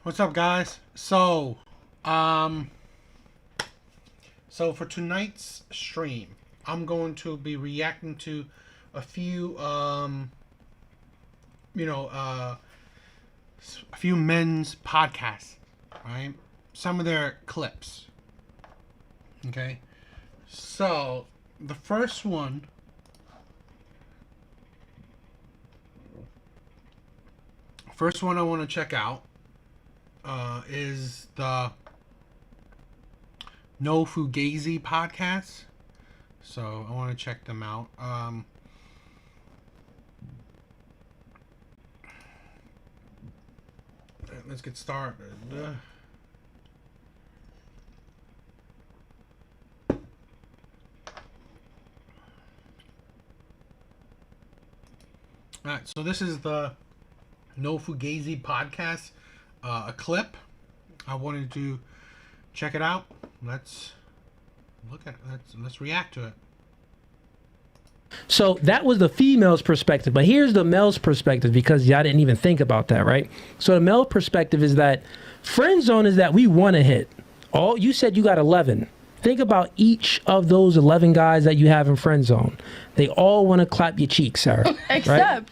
What's up, guys? Um, so for tonight's stream, I'm going to be reacting to a few, you know, uh, a few men's podcasts, right? Some of their clips. Okay. So the first one I want to check out, is the No Fugazi podcast. So I want to check them out. Let's get started. Alright, so this is the No Fugazi podcast, a clip. I wanted to check it out. Let's look at it. Let's react to it. So that was the female's perspective, but here's the male's perspective, because y'all didn't even think about that, right? So the male perspective is that friend zone is that we want to hit. All you said you got 11. Think about each of those 11 guys that you have in friend zone. They all want to clap your cheeks, Sarah. Except. Right?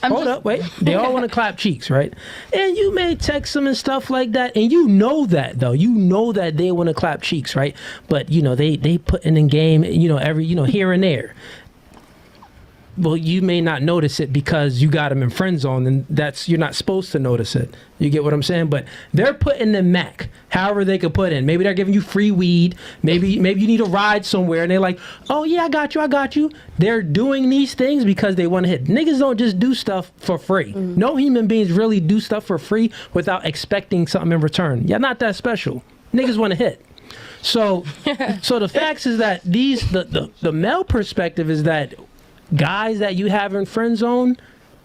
Hold up, wait. They all want to clap cheeks, right? And you may text them and stuff like that, and you know that though. You know that they want to clap cheeks, right? But you know they putting in game, every here and there. Well, you may not notice it because you got them in friend zone, and you're not supposed to notice it. You get what I'm saying? But they're putting the Mac, however they could put in. Maybe they're giving you free weed. Maybe you need a ride somewhere, and they're like, "Oh yeah, I got you." They're doing these things because they want to hit. Niggas don't just do stuff for free. Mm-hmm. No human beings really do stuff for free without expecting something in return. You're not that special. Niggas want to hit. So the facts is that the male perspective is that guys that you have in friend zone,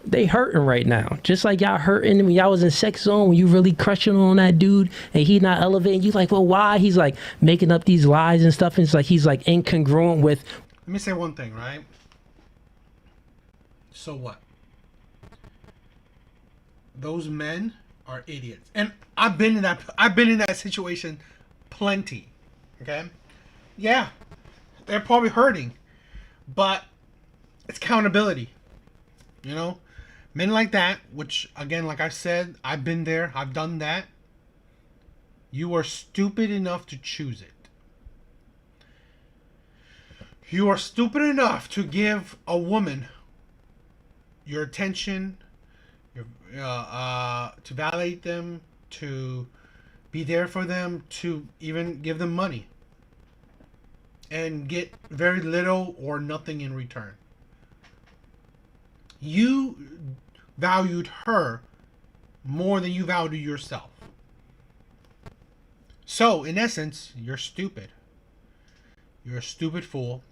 they hurting right now. Just like y'all hurting when y'all was in sex zone, when you really crushing on that dude and he not elevating. You like, well, why? He's like making up these lies and stuff. And it's like he's like incongruent with. Let me say one thing, right? So what? Those men are idiots, and I've been in that situation plenty. Okay, yeah, they're probably hurting, but it's accountability. Men like that, which again, like I said, I've been there, I've done that. You are stupid enough to choose it. You are stupid enough to give a woman your attention, to validate them, to be there for them, to even give them money, and get very little or nothing in return. You valued her more than you valued yourself. So, in essence, you're stupid. You're a stupid fool.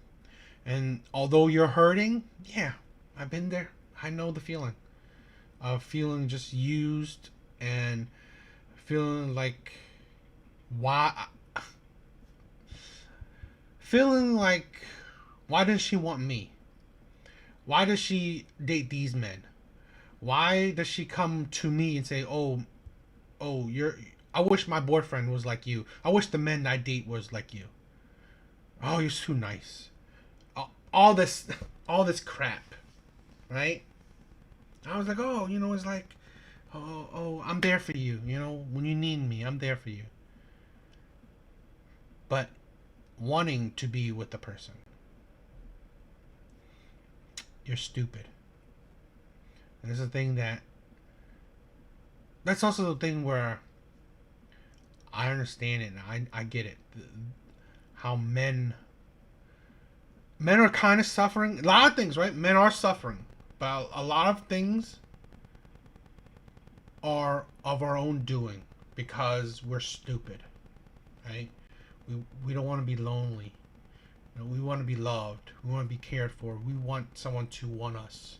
And although you're hurting, yeah, I've been there. I know the feeling of feeling just used and feeling like, why does she want me? Why does she date these men? Why does she come to me and say, "Oh, I wish my boyfriend was like you. I wish the men I date was like you. Oh, you're too nice." All this crap, right? I was like, "Oh, it's like, oh, I'm there for you. When you need me, I'm there for you." But wanting to be with the person, you're stupid. And this is the thing that's also the thing where I understand it and I get it. How men are kind of suffering. A lot of things, right? Men are suffering. But a lot of things are of our own doing because we're stupid, right? We don't want to be lonely. We want to be loved. We want to be cared for. We want someone to want us.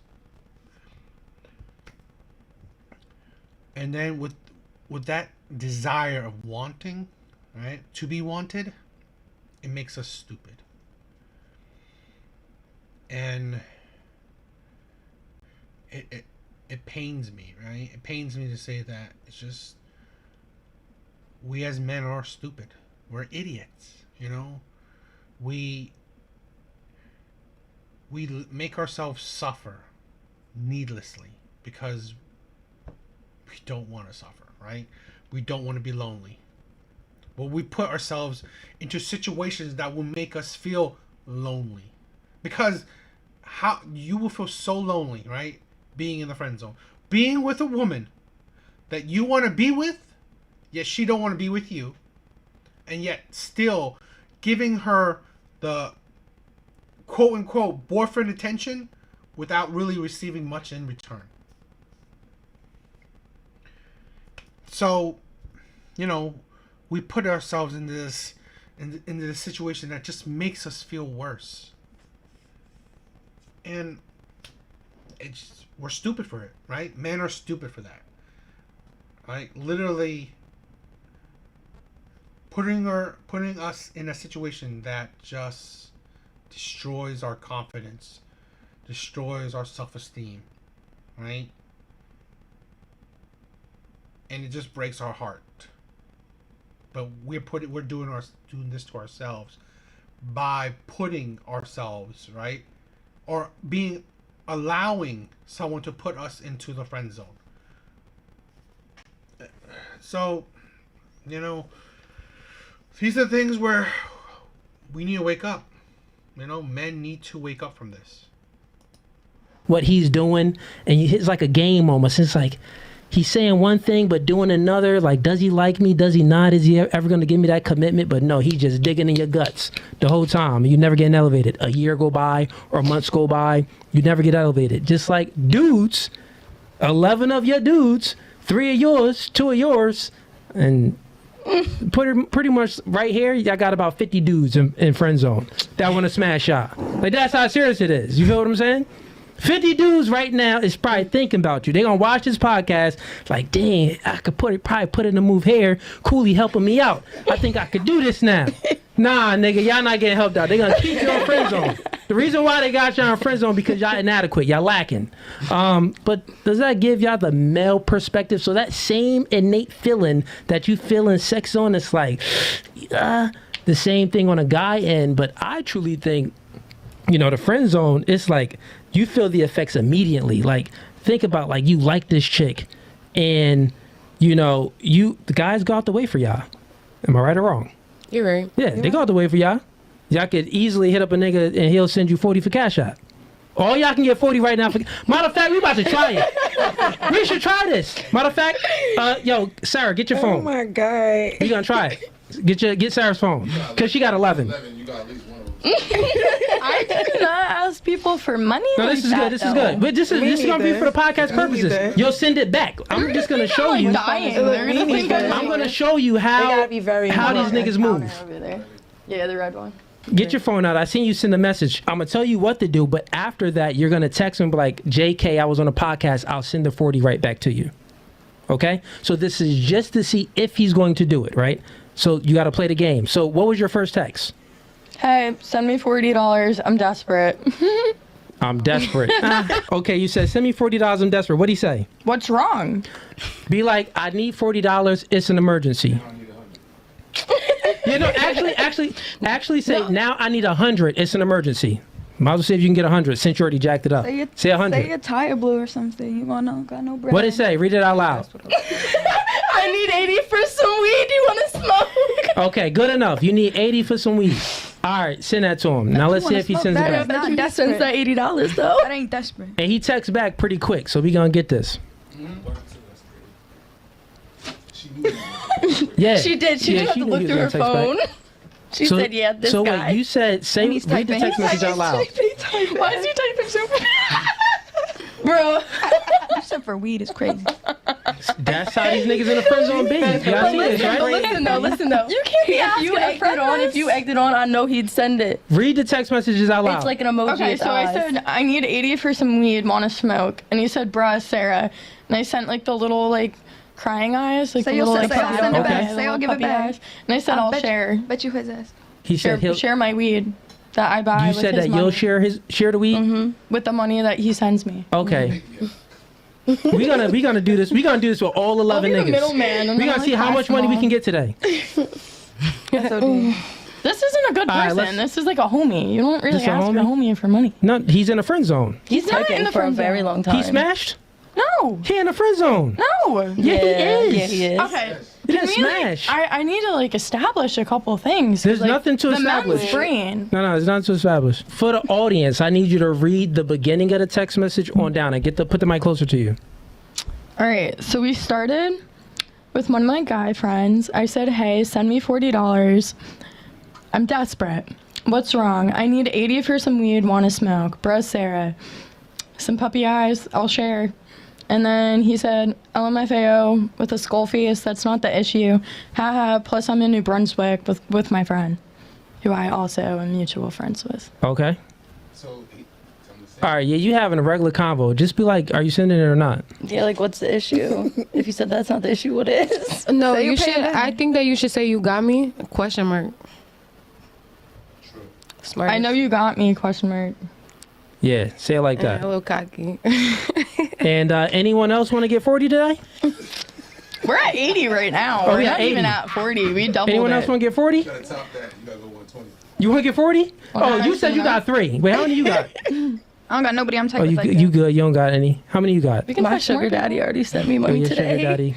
And then with that desire of wanting, right, to be wanted, it makes us stupid. And it pains me, right? It pains me to say that. It's just we as men are stupid. We're idiots, you know? We make ourselves suffer needlessly because we don't want to suffer, right? We don't want to be lonely. But we put ourselves into situations that will make us feel lonely. Because how you will feel so lonely, right? Being in the friend zone. Being with a woman that you want to be with, yet she don't want to be with you. And yet still giving her the quote unquote boyfriend attention without really receiving much in return. So, you know, we put ourselves into this situation that just makes us feel worse. And we're stupid for it, right? Men are stupid for that. Right? Literally putting us in a situation that just destroys our confidence, destroys our self-esteem, right? And it just breaks our heart. But we're doing this to ourselves by putting ourselves, right? Or allowing someone to put us into the friend zone. So, you know, these are things where we need to wake up. You know, men need to wake up from this. What he's doing, and it's like a game almost. It's like he's saying one thing but doing another. Like, does he like me? Does he not? Is he ever going to give me that commitment? But no, he's just digging in your guts the whole time. You never get elevated. A year go by or months go by, you never get elevated. Just like dudes, 11 of your dudes, 3 of yours, 2 of yours, and pretty much right here, I got about 50 dudes in friend zone that want to smash y'all. Like, that's how serious it is. You feel what I'm saying? 50 dudes right now is probably thinking about you. They gonna watch this podcast like, dang, I could probably put in a move here. Cooley helping me out. I think I could do this now. Nah, nigga, y'all not getting helped out. They gonna keep you in friend zone. The reason why they got y'all in friend zone because y'all inadequate. Y'all lacking. But does that give y'all the male perspective? So that same innate feeling that you feel in sex zone, it's like the same thing on a guy end. But I truly think, you know, the friend zone, it's like you feel the effects immediately. Like, think about, like, you like this chick and, you know, the guys go out the way for y'all. Am I right or wrong? You're right. Yeah, they go out the way for y'all. Y'all could easily hit up a nigga and he'll send you 40 for Cash App. All y'all can get 40 right now. Matter of fact, we about to try it. We should try this. Matter of fact, yo, Sarah, get your phone. Oh my God. We gonna try it. Get Sarah's phone. Because she got 11. You got at least one of those. I do not ask people for money. No, like this is that, good. This is though. good. But this is gonna be for the podcast purposes. neither. You'll send it back. I'm just gonna show you. Dying. They're gonna think I'm gonna show you They how gotta be very how these hard. niggas move. Over there. Yeah, the red one. Get your phone out. I seen you send a message. I'm gonna tell you what to do, but after that, you're gonna text me and be like, "JK, I was on a podcast. I'll send the 40 right back to you." Okay? So this is just to see if he's going to do it, right? So you got to play the game. So what was your first text? Hey, send me $40. I'm desperate. I'm desperate. Okay, you said send me $40. I'm desperate. What'd he say? What's wrong? Be like, I need $40. It's an emergency. You know, actually say, now I need 100. It's an emergency. Might as well see if you can get 100 since you already jacked it up. Say 100. Say a tire blew or something. You got no bread. What'd it say? Read it out loud. I need 80 for some weed. You want to smoke? Okay, good enough. You need 80 for some weed. All right, send that to him. Now let's see if he sends it That back. is not He desperate. sends that $80 though. That ain't desperate. And he texts back pretty quick, so we gonna get this. Yeah. She did. She just had to knew look he through her was gonna text back. phone. She said, "Yeah, this so guy." wait, you said say And read he's the typing. text message out loud. Why is he typing so fast? Bro. Except for weed is crazy. That's how these niggas in the friend zone be. Y'all see this, right? Listen though. You can't be if you egged it on, I know he'd send it. Read the text messages out loud. It's like an emoji. Okay, so I said, I need 80 for some weed, wanna smoke. And he said, bruh, Sarah. And I sent like the little like crying eyes, like Say the you'll little send- like say I'll puppy send it eyes, back. the Say little I'll give it puppy back. eyes. And I said, I'll share. Bet you his ass. he said he'll. Share my weed that I buy You with said his that money. you'll share the weed. With the money that he sends me. Okay. We gonna do this. We gonna do this with all 11 I'll be niggas. the middleman. And We then, gonna see like, how pass much them money we all. can get today. So deep. This isn't a good All right, person. let's- This is like a homie. You don't really This a ask your homie? homie for money. No, he's in a friend zone. He's not in the for a friend very zone. long time. He smashed. No. He in a friend zone. No. Yeah, he is. Yeah, he is. Okay. He didn't Can we, like, smash. I need to like establish a couple things. There's like, nothing to the establish. man's brain. No, it's not to establish. For the audience, I need you to read the beginning of the text message on down and put the mic closer to you. All right. So we started with one of my guy friends. I said, "Hey, send me $40. I'm desperate. What's wrong? I need 80 for some weed. Want to smoke? Bruh, Sarah. Some puppy eyes. I'll share." And then he said, LMFAO with a skull face. That's not the issue. Haha. Plus, I'm in New Brunswick with my friend, who I also am mutual friends with. Okay. So, All right. Yeah, you having a regular convo. Just be like, are you sending it or not? Yeah, like what's the issue? If you said that's not the issue, what is? No, Say you you pay should. it back. I think that you should say you got me? Question mark. true. Smart. I know you got me, question mark. Yeah, say it like A that. little cocky. And anyone else want to get 40 today? We're at 80 right now. Oh, We're we at not even 80. at 40. We doubled Anyone it. else want to get 40? You gotta top that. You gotta go 120. You want to get 40? Well, Oh, you nice said you got 3. Wait, how many you got? I don't got nobody. I'm tight Oh, with you like you good? You don't got any? How many you got? We can My touch more sugar daddy people. already sent me Oh, money your today. sugar daddy.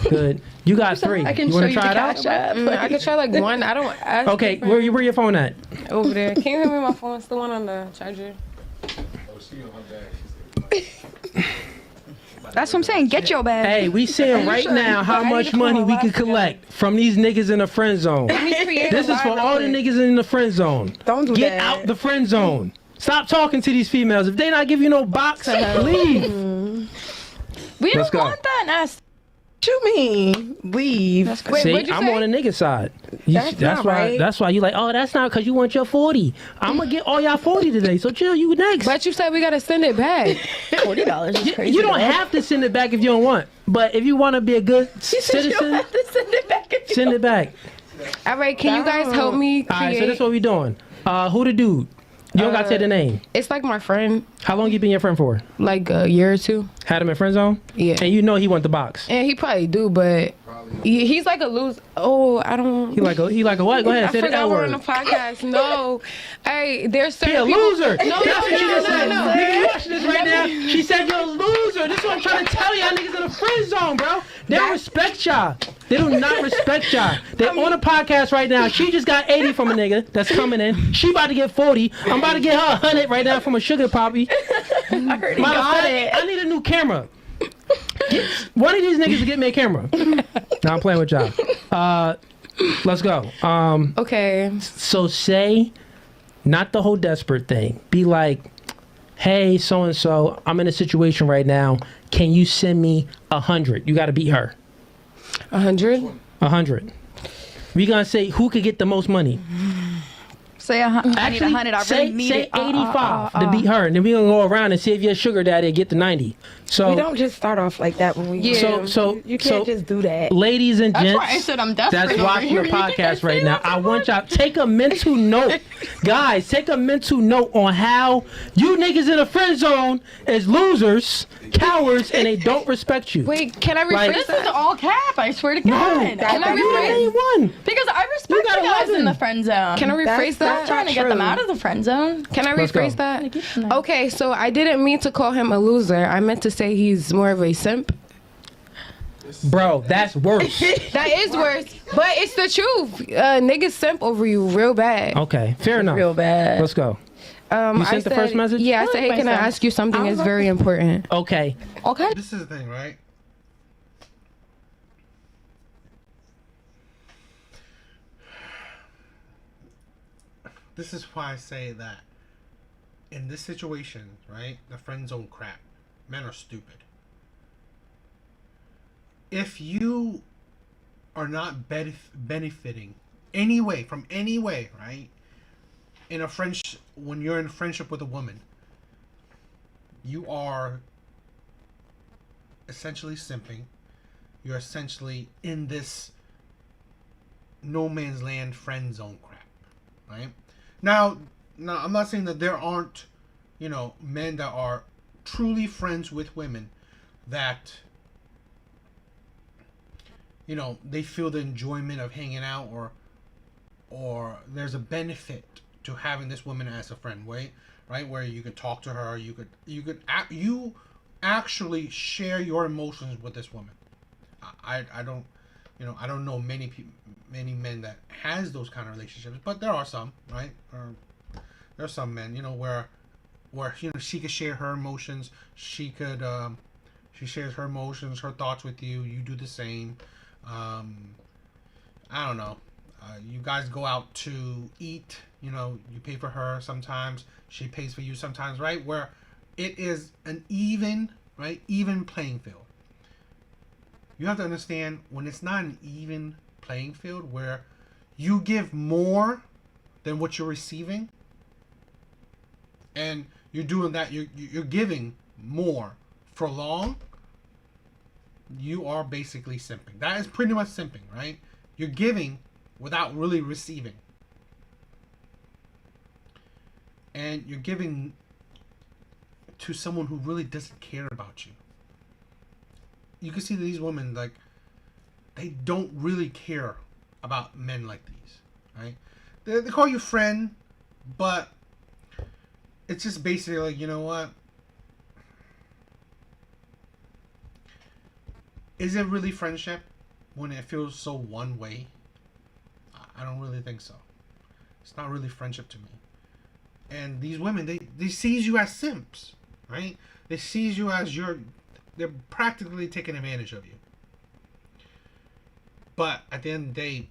Good. You got 3. I can You show want you to try the it out? cash app. I could try like one. I don't ask. Okay, where your phone at? Over there. Can you hear me? My phone's the one on the charger. Oh, she on her bag. That's what I'm saying. Get your bag. Hey, we seeing right now how much money we can collect from these niggas in the friend zone. This is for all the niggas in the friend zone. Don't do Get that. out the friend zone. Stop talking to these females. If they not give you no box, leave. We Let's don't go. want that nasty. What you mean? Leave. Wait, See, what'd you I'm say? on the nigga side. That's not why. right. That's why you like. Oh, that's not because you want your 40. I'm gonna get all y'all 40 today. So chill. You next. But you said we gotta send it back. $40 is crazy. You don't though. have to send it back if you don't want. But if you want to be a good citizen, Send it back. If you send it back. All right, can you guys help me All right. So create? that's what we doing. Who the dude? You don't gotta say the name. It's like my friend, How long you been your friend for? like a year or two. Had him in friend zone? Yeah. And you know he want the box. And he probably do, but he's like a loser. Oh, I don't. He like a what? Go ahead, I say the forgot L we're on word. the podcast. No, hey, there's certain He a people. loser. No, That's what she just said. no. Nigga, you watching this right now? She said you're a loser. This is what I'm trying to tell y'all niggas in the friend zone, bro. They don't respect y'all. They do not respect y'all. They're on a podcast right now. She just got 80 from a nigga that's coming in. She about to get 40. I'm about to get her 100 right now from a sugar poppy. Matter of fact, I need a new camera. One of these niggas will get me a camera. Now I'm playing with y'all. Let's go. Okay. So say, not the whole desperate thing. Be like, hey, so and so, I'm in a situation right now. Can you send me 100? You got to beat her. 100. 100. We gonna say who could get the most money. Say I need 100. I say, really need say it. 85 to beat her, and then we gonna go around and see if your sugar daddy get the 90. So We don't just start off like that when we. Yeah. so You can't just do that. ladies and That's gents, why I said I'm desperate. that's over watching here. the You think I podcast say right now. that I too want much? y'all take a mental note, guys. Take a mental note on how you niggas in the friend zone is losers, cowards, and they don't respect you. Wait, can I rephrase Like- This that? is all cap. I swear to No, God. Can I you rephrase? ain't one. Because I You respect got the guys 11. in the friend zone. Can I rephrase That's that? I'm trying to get them true. out of the friend zone. Can I Let's go. rephrase that? Okay, so I didn't mean to call him a loser. I meant to say he's more of a simp. Bro, that's worse. That is worse, but it's the truth. Niggas simp over you real bad. Okay, fair enough. Real bad. Let's go. You I sent the said- first message? Yeah, I I said, like hey, can I myself. ask you something? It's very important. Okay. Okay. This is the thing, right? This is why I say that in this situation, right, the friend zone crap, men are stupid. If you are not benefiting any way from any way, right, in a friendship, when you're in friendship with a woman, you are essentially simping. You're essentially in this no man's land friend zone crap, right? Now, I'm not saying that there aren't, men that are truly friends with women that, you know, they feel the enjoyment of hanging out, or there's a benefit to having this woman as a friend, right? Where you could talk to her, you actually share your emotions with this woman. I don't, you know, I don't know many men that has those kind of relationships, but there are some, right? Or there are some men, you know, where you know, she could share her emotions, she shares her emotions, her thoughts with you, you do the same. I don't know. You guys go out to eat, you know, you pay for her sometimes, she pays for you sometimes, right? Where it is an even playing field. You have to understand, when it's not an even playing field, where you give more than what you're receiving, and you're doing that, you're giving more for long, you are basically simping. That is pretty much simping, right? You're giving without really receiving. And you're giving to someone who really doesn't care about you. You can see that these women, like, they don't really care about men like these, right? They call you friend, but it's just basically like, you know what? Is it really friendship when it feels so one way? I don't really think so. It's not really friendship to me. And these women, they sees you as simps, right? They sees you as they're practically taking advantage of you. But at the end of the day,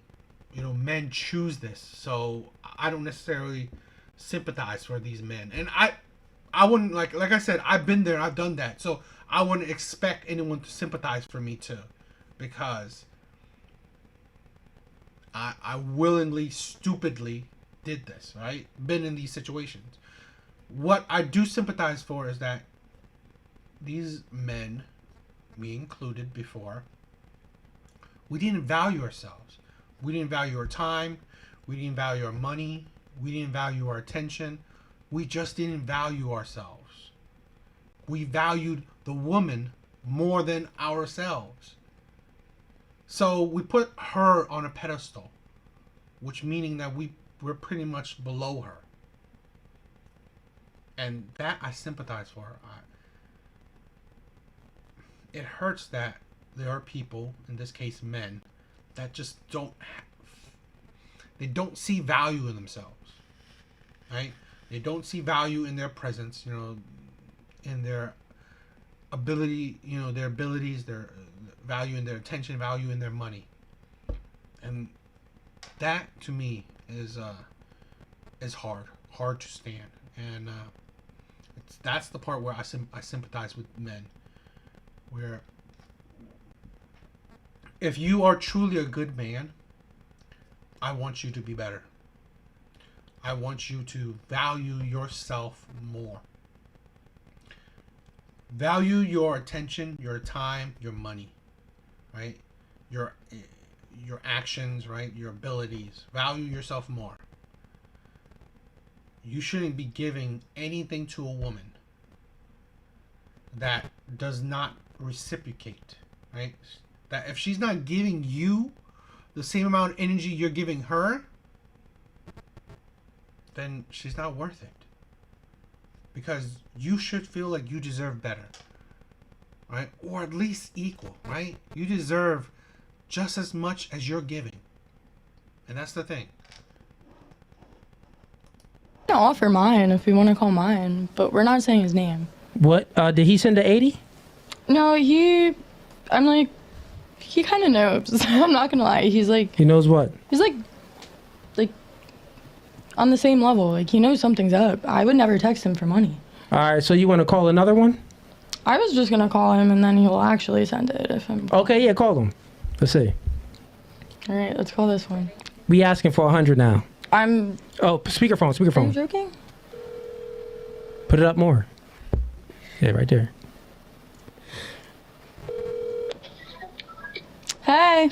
you know, men choose this, so I don't necessarily sympathize for these men. And I wouldn't, like I said, I've been there, I've done that, so I wouldn't expect anyone to sympathize for me too, because I willingly, stupidly did this, right? Been in these situations. What I do sympathize for is that these men, me included before, we didn't value ourselves. We didn't value our time. We didn't value our money. We didn't value our attention. We just didn't value ourselves. We valued the woman more than ourselves. So we put her on a pedestal, which meaning that we're pretty much below her. And that I sympathize for her. It hurts that there are people, in this case men, that just they don't see value in themselves, right? They don't see value in their presence, you know, in their ability, you know, their abilities, their value in their attention, value in their money. And that to me is hard to stand. And that's the part where I sympathize with men, where if you are truly a good man, I want you to be better. I want you to value yourself more. Value your attention, your time, your money, right? Your actions, right? Your abilities. Value yourself more. You shouldn't be giving anything to a woman that does not reciprocate, right? That if she's not giving you the same amount of energy you're giving her, then she's not worth it. Because you should feel like you deserve better, right? Or at least equal, right? You deserve just as much as you're giving. And that's the thing. I can offer mine if we want to call mine, but we're not saying his name. What? Did he send the 80? No, he kind of knows. I'm not gonna lie. He's like, He knows what? he's like on the same level. Like, he knows something's up. I would never text him for money. All right, so you want to call another one? I was just gonna call him and then he'll actually send it if I'm. Okay, yeah, call him. Let's see. All right, let's call this one. We asking for 100 now. I'm. Oh, speakerphone, Are you speakerphone. joking? Put it up more. Yeah, right there. Hey.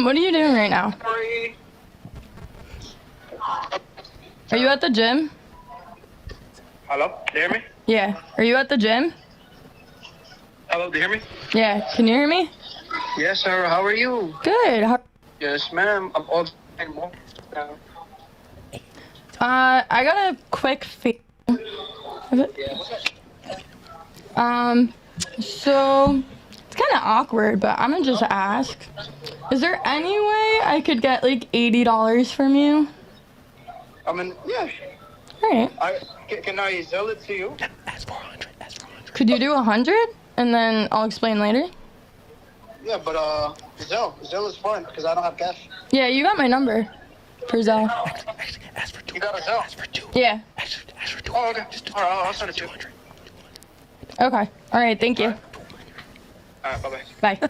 What are you doing right now? Are you at the gym? Hello, can you hear me? Yeah. Are you at the gym? Hello, do you hear me? Yeah. Can you hear me? Yes, sir. How are you? Good. Yes, ma'am. I'm all now. I got a quick so it's kind of awkward, but I'm gonna just ask. Is there any way I could get like $80 from you? I mean, yeah. All right. Can I sell it to you? Ask for 100. Ask for 100. Could you do 100? And then I'll explain later. Yeah, but Zelle is fine because I don't have cash. Yeah, you got my number for Zelle. Actually, ask for 2. You got a Zelle? Ask for 2. Yeah. Ask for 2. Oh, okay. All right, I'll send it to you. 200. Okay. All right. Thank you. All right, bye-bye. Bye.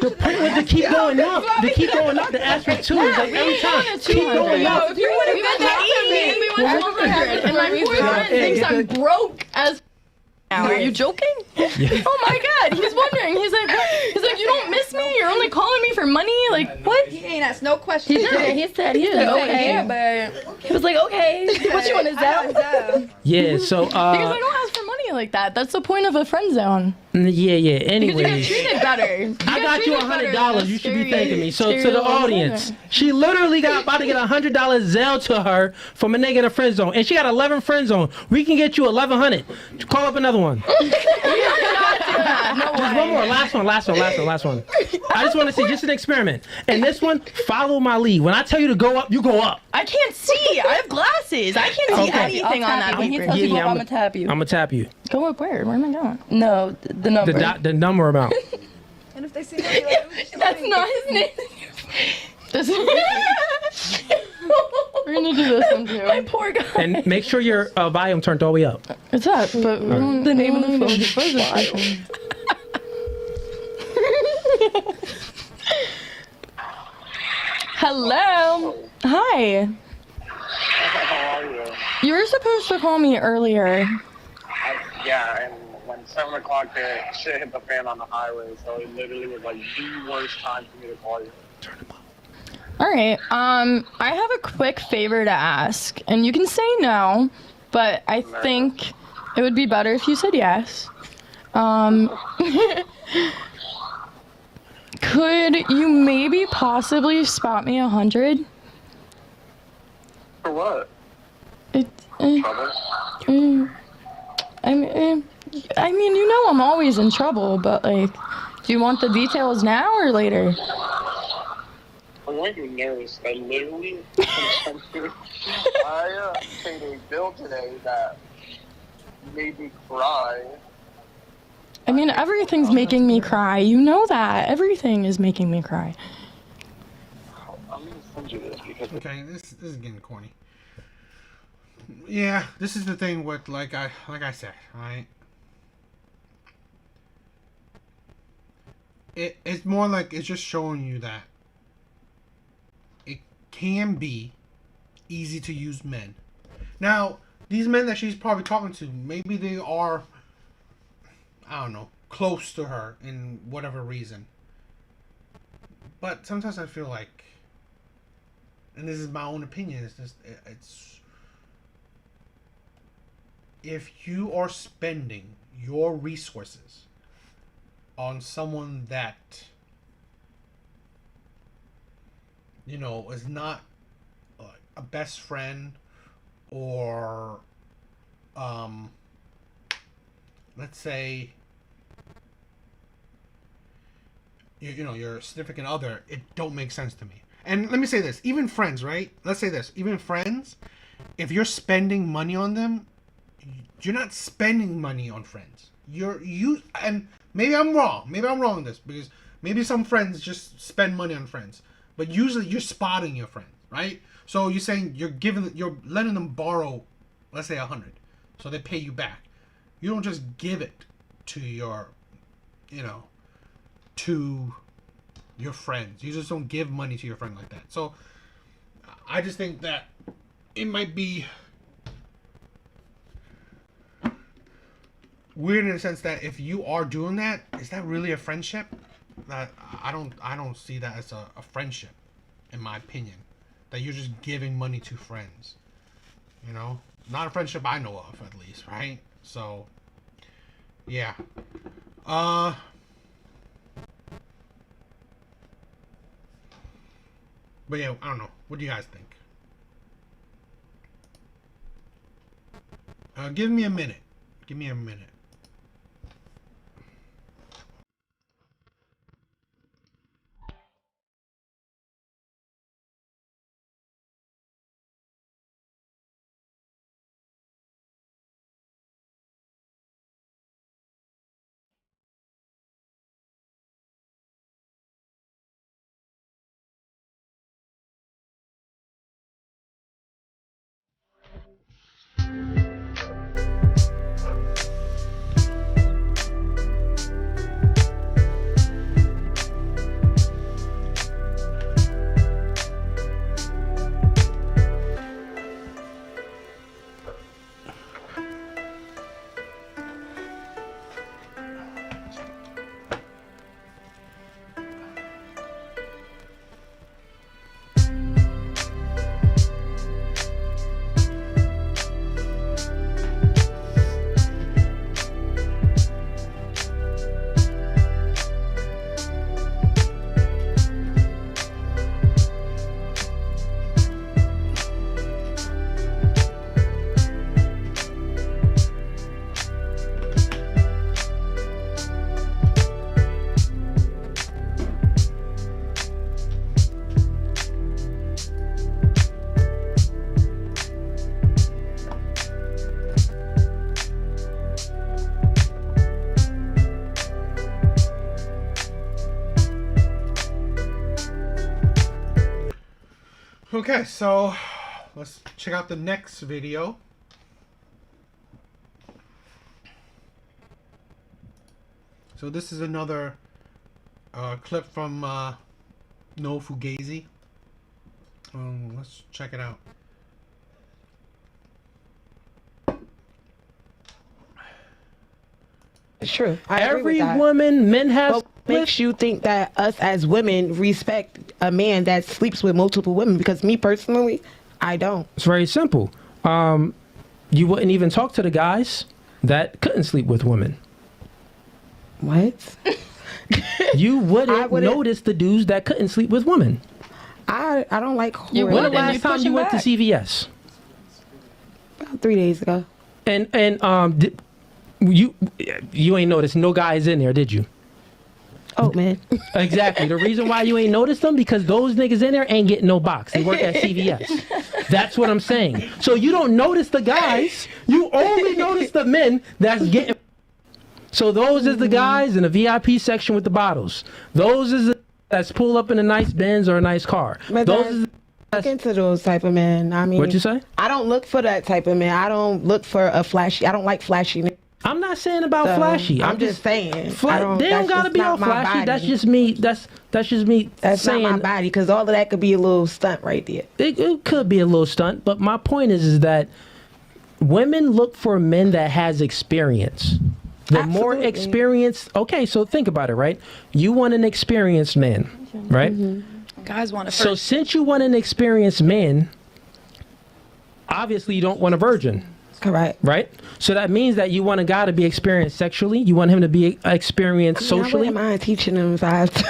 The point was to keep going up. To keep going up. To ask for 2 is like every time. Keep going up. If you would have been that me, we went 100, and my boyfriend thinks I'm broke as. Are you joking? Oh my God, he's wondering. He's like, you don't miss me? You're only calling me for money? Like, what? He ain't asked no questions. He said okay. Yeah, but He was like, okay. what you want is that? Yeah, so, Because I don't ask for money like that. That's the point of a friend zone. yeah. Because you get Anyways. treated better. I got you $100. You should be thanking me. So to the audience, she literally got about to get $100 Zelle to her from a nigga in a friend zone, and she got 11 friend zone. We can get you 1,100. Call up another one. Just one more. Last one. I just want to see just an experiment. And this one, follow my lead. When I tell you to go up, you go up. I can't see. I have glasses. I can't see Okay. anything on that When he paper. tells you Yeah, go, I'm I'm gonna tap you. I'm gonna tap you. Go up where? Where am I going? No, the number. The number amount. And if they see me, like, That's not his name. This We're gonna do this one too. My poor guy. And make sure your volume turned all the way up. It's up, but we don't, The name of the phone is Hello. Hi. How are you? You were supposed to call me earlier. Yeah, and when 7 o'clock hit, shit hit the fan on the highway, so it literally was like the worst time for me to call you. All right. I have a quick favor to ask, and you can say no, but I think it would be better if you said yes. Could you maybe possibly spot me 100? For what? It, Trouble? I mean, you know I'm always in trouble, but like, do you want the details now or later? Why are you nervous? I literally, I paid a bill today that made me cry. I mean, everything's making me cry. You know that. Everything is making me cry. I'm gonna send you this because Okay, this is getting corny. Yeah, this is the thing with like I said, right? It's more like it's just showing you that it can be easy to use men. Now, these men that she's probably talking to, maybe they are, I don't know, close to her in whatever reason. But sometimes I feel like, and this is my own opinion, it's if you are spending your resources on someone that, you know, is not a best friend or let's say you know your significant other, it don't make sense to me. And let me say this, even friends, right? Let's say this, even friends, if you're spending money on them, you're not spending money on friends. And maybe I'm wrong in this, because maybe some friends just spend money on friends, but usually you're spotting your friends, right? So you're saying you're letting them borrow, let's say 100, so they pay you back. You don't just give it to your, to your friends. You just don't give money to your friend like that. So I just think that it might be weird in the sense that if you are doing that, is that really a friendship? That I don't see that as a friendship, in my opinion. That you're just giving money to friends, Not a friendship I know of, at least, right? So, yeah. But yeah, I don't know. What do you guys think? Give me a minute. Give me a minute. Okay, so let's check out the next video. So this is another clip from No Fugazi. Let's check it out. It's true. I agree with Every that. woman men have What makes you think that us as women respect a man that sleeps with multiple women? Because me personally, I don't. It's very simple. You wouldn't even talk to the guys that couldn't sleep with women. What? You wouldn't wouldn't- notice the dudes that couldn't sleep with women. I don't like You horror. When the wouldn't, last you time push you him went to back. CVS? About 3 days ago. And you ain't noticed no guys in there, did you? Oh man. Exactly. The reason why you ain't noticed them because those niggas in there ain't getting no box. They work at CVS. That's what I'm saying. So you don't notice the guys. You only notice the men that's getting. So those is the guys in the VIP section with the bottles. Those is the that's pull up in a nice Benz or a nice car. But Those is look into those type of men. I mean, What'd you say? I don't look for that type of man. I don't look for a flashy. I don't like flashy. I'm not saying about So, flashy. I'm just saying. They that's don't gotta just be not all my flashy. body. That's just me. That's just me That's saying not my body, because all of that could be a little stunt right there. it could be a little stunt. But my point is that women look for men that has experience. The more Absolutely. experienced. Okay, so think about it, right? You want an experienced man, right? Guys want to So first. since you want an experienced man, obviously you don't want a virgin. Correct. Right? So that means that you want a guy to be experienced sexually. You want him to be experienced I socially. wouldn't mind teaching them if I have to.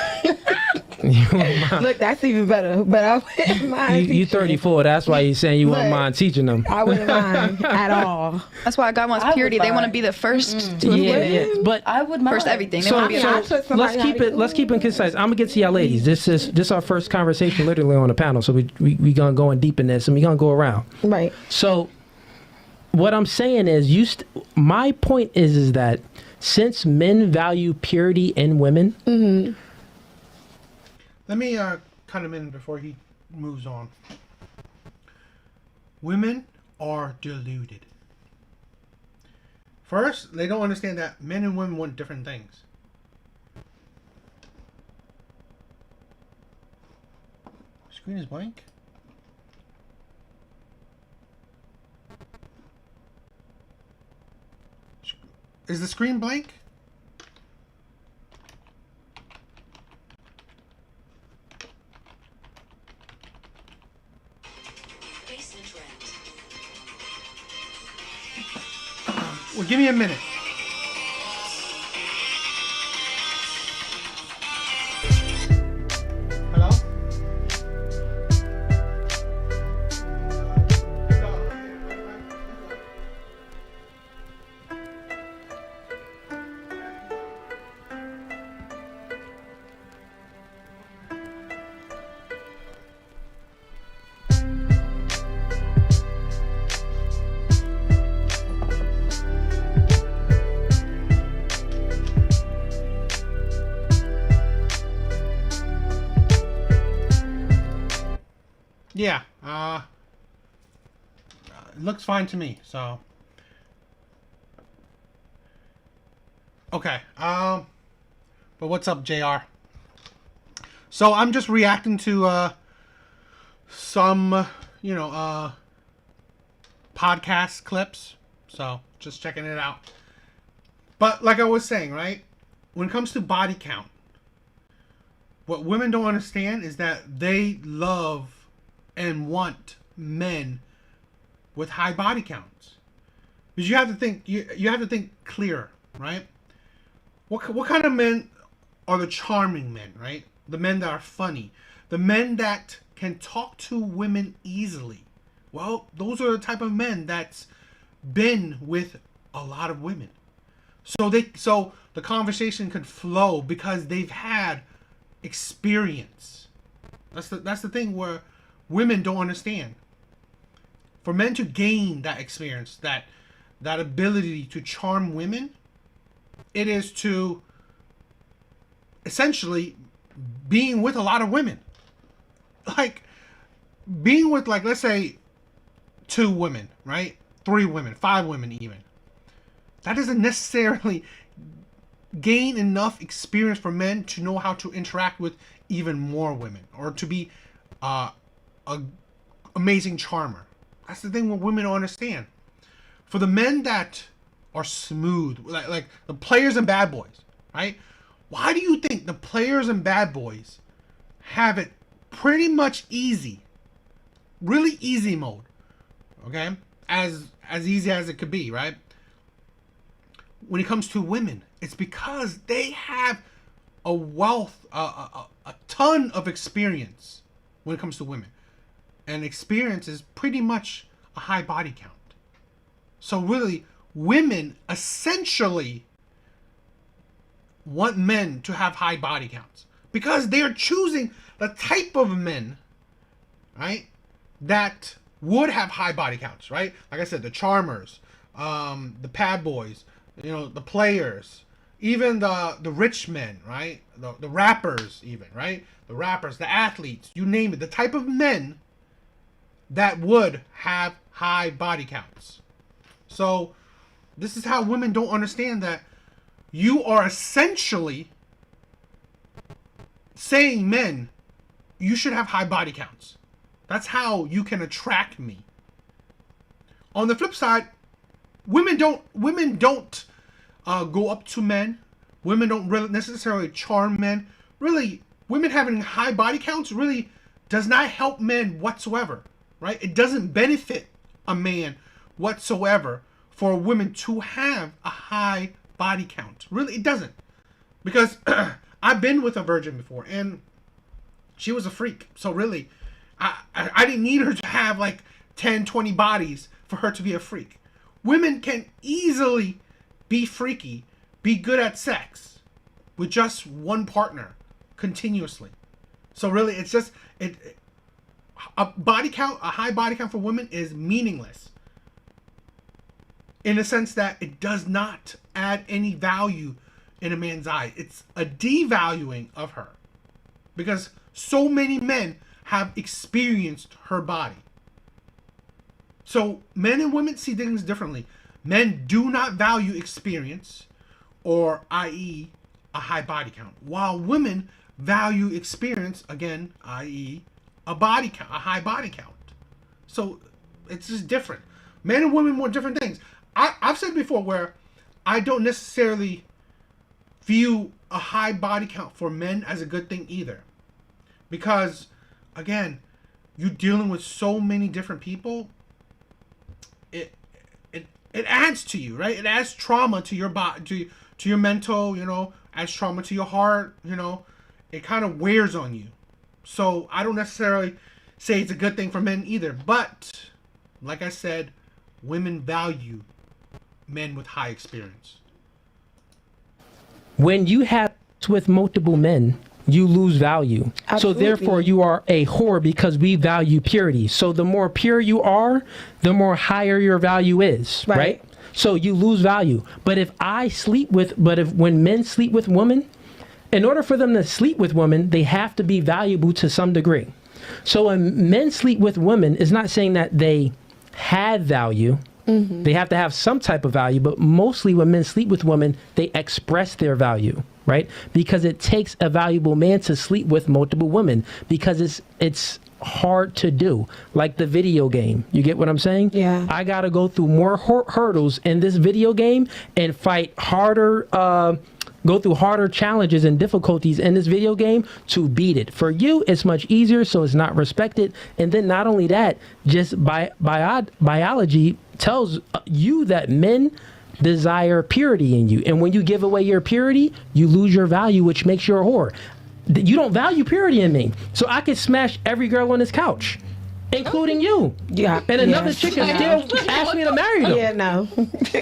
Look, that's even better. But I wouldn't mind. You teaching 34. That's why you're saying you wouldn't Look, mind teaching them. I wouldn't mind at all. That's why God wants I would purity. They want to mind. be the first to Yeah, admit it. yeah. But I would mind. First everything. They so, want to be I the taught first. somebody let's keep it concise. I'm gonna get to y'all ladies. This is our first conversation literally on the panel. So we gonna go in deep in this and we gonna go around. Right. So what I'm saying is my point is that since men value purity in women, Let me cut him in before he moves on. Women are deluded. First, they don't understand that men and women want different things. Screen is blank. Is the screen blank? Give me a minute. Hello? Yeah, it looks fine to me. So, okay. But what's up, Jr.? So I'm just reacting to some, podcast clips. So just checking it out. But like I was saying, right? When it comes to body count, what women don't understand is that they love and want men with high body counts, because you have to think you have to think clear, right? What kind of men are the charming men, right? The men that are funny, the men that can talk to women easily. Well, those are the type of men that's been with a lot of women, so the conversation could flow because they've had experience. That's the thing where women don't understand. For men to gain that experience, that ability to charm women, it is to essentially being with a lot of women. Like being with, like, let's say 2 women, right? 3 women, 5 women even. That doesn't necessarily gain enough experience for men to know how to interact with even more women, or to be a amazing charmer. That's the thing what women don't understand. For the men that are smooth, like the players and bad boys, right? Why do you think the players and bad boys have it pretty much easy? Really easy mode. Okay? As easy as it could be, right? When it comes to women, it's because they have a wealth, a ton of experience when it comes to women. And experience is pretty much a high body count. So really, women essentially want men to have high body counts, because they are choosing the type of men, right, that would have high body counts, right? Like I said, the charmers, the pad boys, the players, even the rich men, right? The rappers even, right? The rappers, the athletes, you name it. The type of men that would have high body counts. So this is how women don't understand that you are essentially saying, men, you should have high body counts. That's how you can attract me. On the flip side, women don't go up to men. Women don't really necessarily charm men. Really, women having high body counts really does not help men whatsoever, right? It doesn't benefit a man whatsoever for women to have a high body count. Really, it doesn't. Because I've been with a virgin before, and she was a freak. So really, I didn't need her to have like 10, 20 bodies for her to be a freak. Women can easily be freaky, be good at sex with just one partner continuously. So really, it's just a high body count for women is meaningless, in the sense that it does not add any value in a man's eye. It's a devaluing of her, because so many men have experienced her body. So men and women see things differently. Men do not value experience, or i.e. a high body count, while women value experience, again, i.e. a body count, a high body count. So it's just different. Men and women want different things. I've said before where I don't necessarily view a high body count for men as a good thing either, because again, you're dealing with so many different people. It adds to you, right? It adds trauma to your body, to your mental, adds trauma to your heart, It kind of wears on you. So I don't necessarily say it's a good thing for men either. But, like I said, women value men with high experience. When you have sex with multiple men, you lose value. Absolutely. So therefore you are a whore because we value purity. So the more pure you are, the more higher your value is, right? So you lose value. But when men sleep with women, in order for them to sleep with women, they have to be valuable to some degree. So when men sleep with women, it's not saying that they have value. They have to have some type of value, but mostly when men sleep with women, they express their value, right? Because it takes a valuable man to sleep with multiple women because it's hard to do. Like the video game. You get what I'm saying? Yeah. I got to go through more hurdles in this video game and fight harder, go through harder challenges and difficulties in this video game to beat it. For you, it's much easier, so it's not respected. And then not only that, just biology tells you that men desire purity in you. And when you give away your purity, you lose your value, which makes you a whore. You don't value purity in me. So I could smash every girl on this couch, including you. Yeah. And another chick can still ask me to marry them. Yeah, no.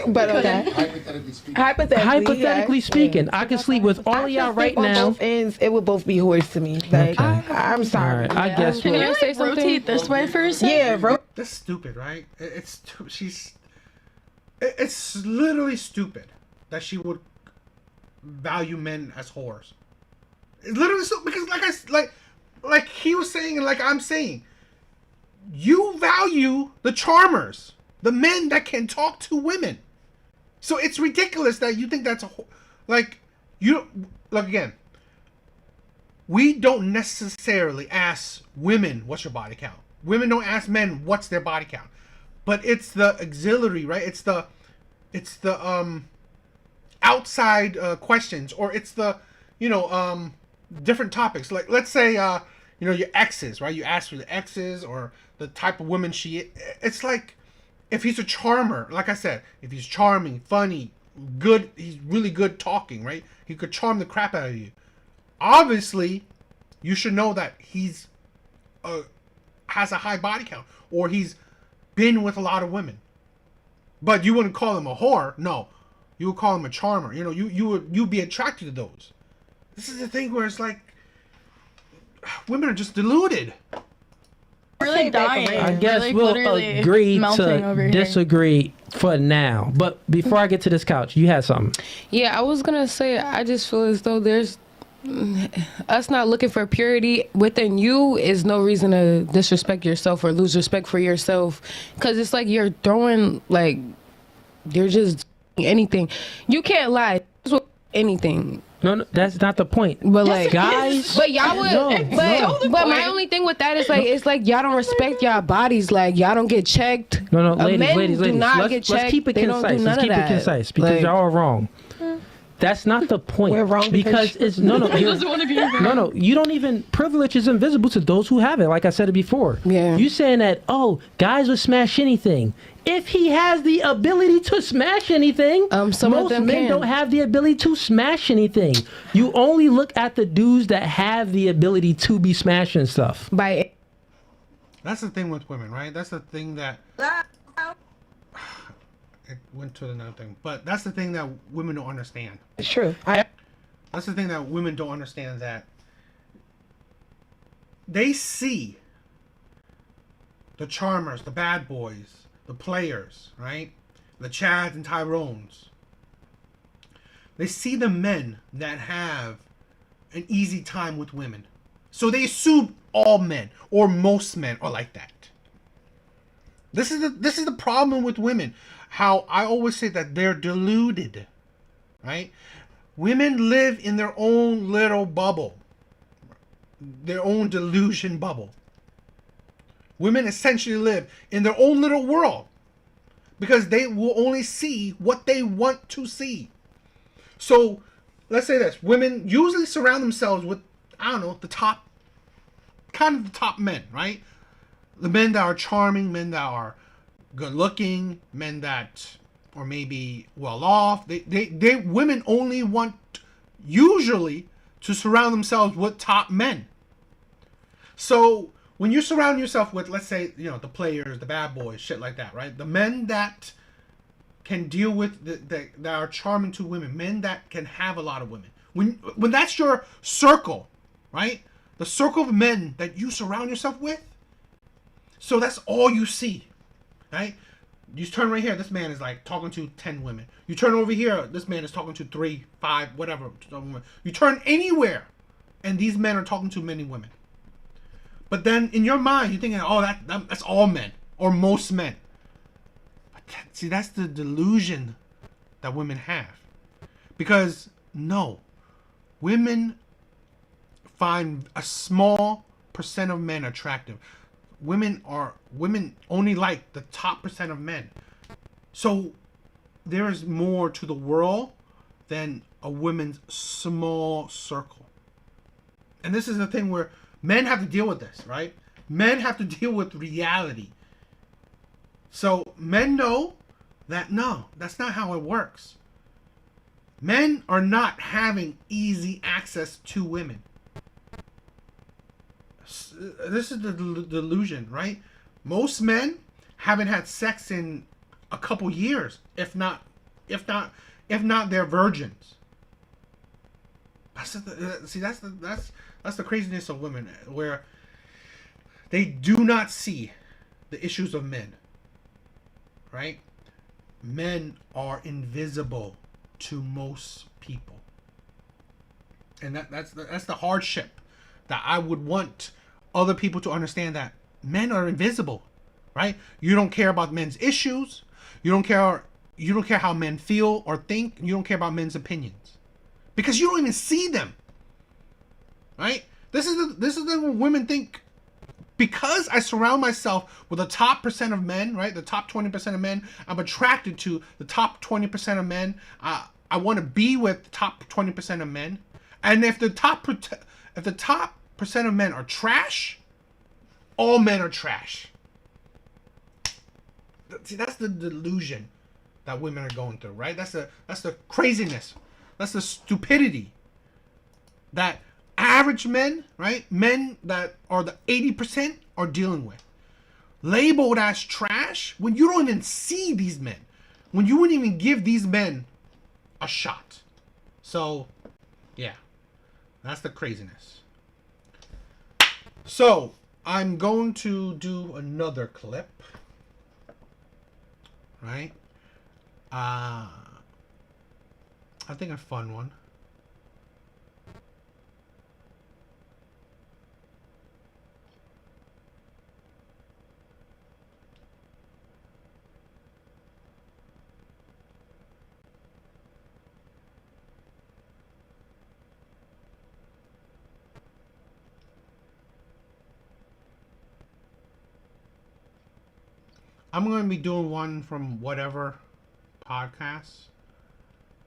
But okay. Hypothetically speaking. Hypothetically Speaking, I can sleep with all of y'all right on now. both ends, it would both be whores to me. Like, I'm All sorry. right, I guess. Can you Well, like rotate this way for a second? Yeah, That's stupid, right? It's literally stupid that she would value men as whores. It's literally so because like he was saying and like I'm saying, you value the charmers, the men that can talk to women. So it's ridiculous that you think that's again. We don't necessarily ask women what's your body count. Women don't ask men what's their body count. But it's the auxiliary, right? It's the outside questions, or it's the different topics. Like let's say your exes, right? You ask for the exes or the type of woman it's like if he's a charmer, like I said, if he's charming, funny, good, he's really good talking, right? He could charm the crap out of you. Obviously, you should know that he's has a high body count, or he's been with a lot of women. But you wouldn't call him a whore. No, you would call him a charmer. You'd be attracted to those. This is the thing where it's like women are just deluded. Really dying. I guess Like, we'll literally agree melting over to here. disagree for now. But before I get to this couch, you had something. Yeah, I was gonna say I just feel as though there's us not looking for purity within you is no reason to disrespect yourself or lose respect for yourself, because it's like you're just anything. You can't lie anything. No, that's not the point. But like guys, but y'all would, but my only thing with that is like it's like y'all don't respect y'all bodies. Like y'all don't get checked. No, Men ladies. do not get Let's checked. keep it They don't concise. do Let's none keep of it that. concise because Like- y'all are wrong. That's not the point. We're wrong because it's no. He doesn't want to be here. No, you don't even, privilege is invisible to those who have it, like I said it before. Yeah. You saying that, guys would smash anything. If he has the ability to smash anything, some of most them men can. don't have the ability to smash anything. You only look at the dudes that have the ability to be smashing stuff. That's the thing with women, right? That's the thing that it went to another thing, but that's the thing that women don't understand. It's true. That's the thing that women don't understand, that they see the charmers, the bad boys, the players, right? The Chads and Tyrones. They see the men that have an easy time with women. So they assume all men or most men are like that. This is the problem with women. How I always say that they're deluded, right? Women live in their own little bubble, their own delusion bubble. Women essentially live in their own little world because they will only see what they want to see. So let's say this: women usually surround themselves with, the top men, right? The men that are charming, men that are good looking, men that or maybe well off. They women only want usually to surround themselves with top men. So when you surround yourself with, let's say, the players, the bad boys, shit like that, right? The men that can deal with that are charming to women, men that can have a lot of women. When that's your circle, right? The circle of men that you surround yourself with. So that's all you see, right? You turn right here, this man is like talking to 10 women. You turn over here, this man is talking to 3, 5, whatever. You turn anywhere, and these men are talking to many women. But then in your mind, you're thinking, oh, that's all men, or most men. But see, that's the delusion that women have. Because, no, women find a small percent of men attractive. Women only like the top percent of men. So there is more to the world than a woman's small circle. And this is the thing where men have to deal with this, right? Men have to deal with reality. So men know that no, that's not how it works. Men are not having easy access to women. This is the delusion, right? Most men haven't had sex in a couple years, if not they're virgins. That's the craziness of women, where they do not see the issues of men, right? Men are invisible to most people, and that's the hardship that I would want other people to understand, that men are invisible, right? You don't care about men's issues. You don't care how men feel or think. You don't care about men's opinions because you don't even see them, right? This is the women think, because I surround myself with the top percent of men, right? The top 20% of men. I'm attracted to the top 20% of men. I want to be with the top 20% of men. And if the top percent of men are trash, all men are trash. See, that's the delusion that women are going through, right? That's the craziness. That's the stupidity that average men, right? Men that are the 80% are dealing with. Labeled as trash when you don't even see these men. When you wouldn't even give these men a shot. So, yeah. That's the craziness. So, I'm going to do another clip. Right? I think a fun one. I'm going to be doing one from whatever podcast.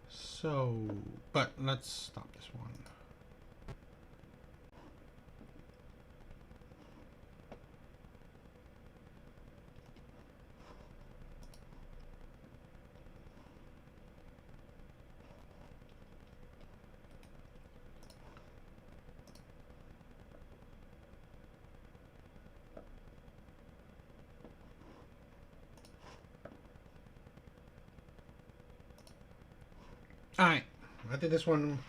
So, but let's stop this one. Alright, I think this one,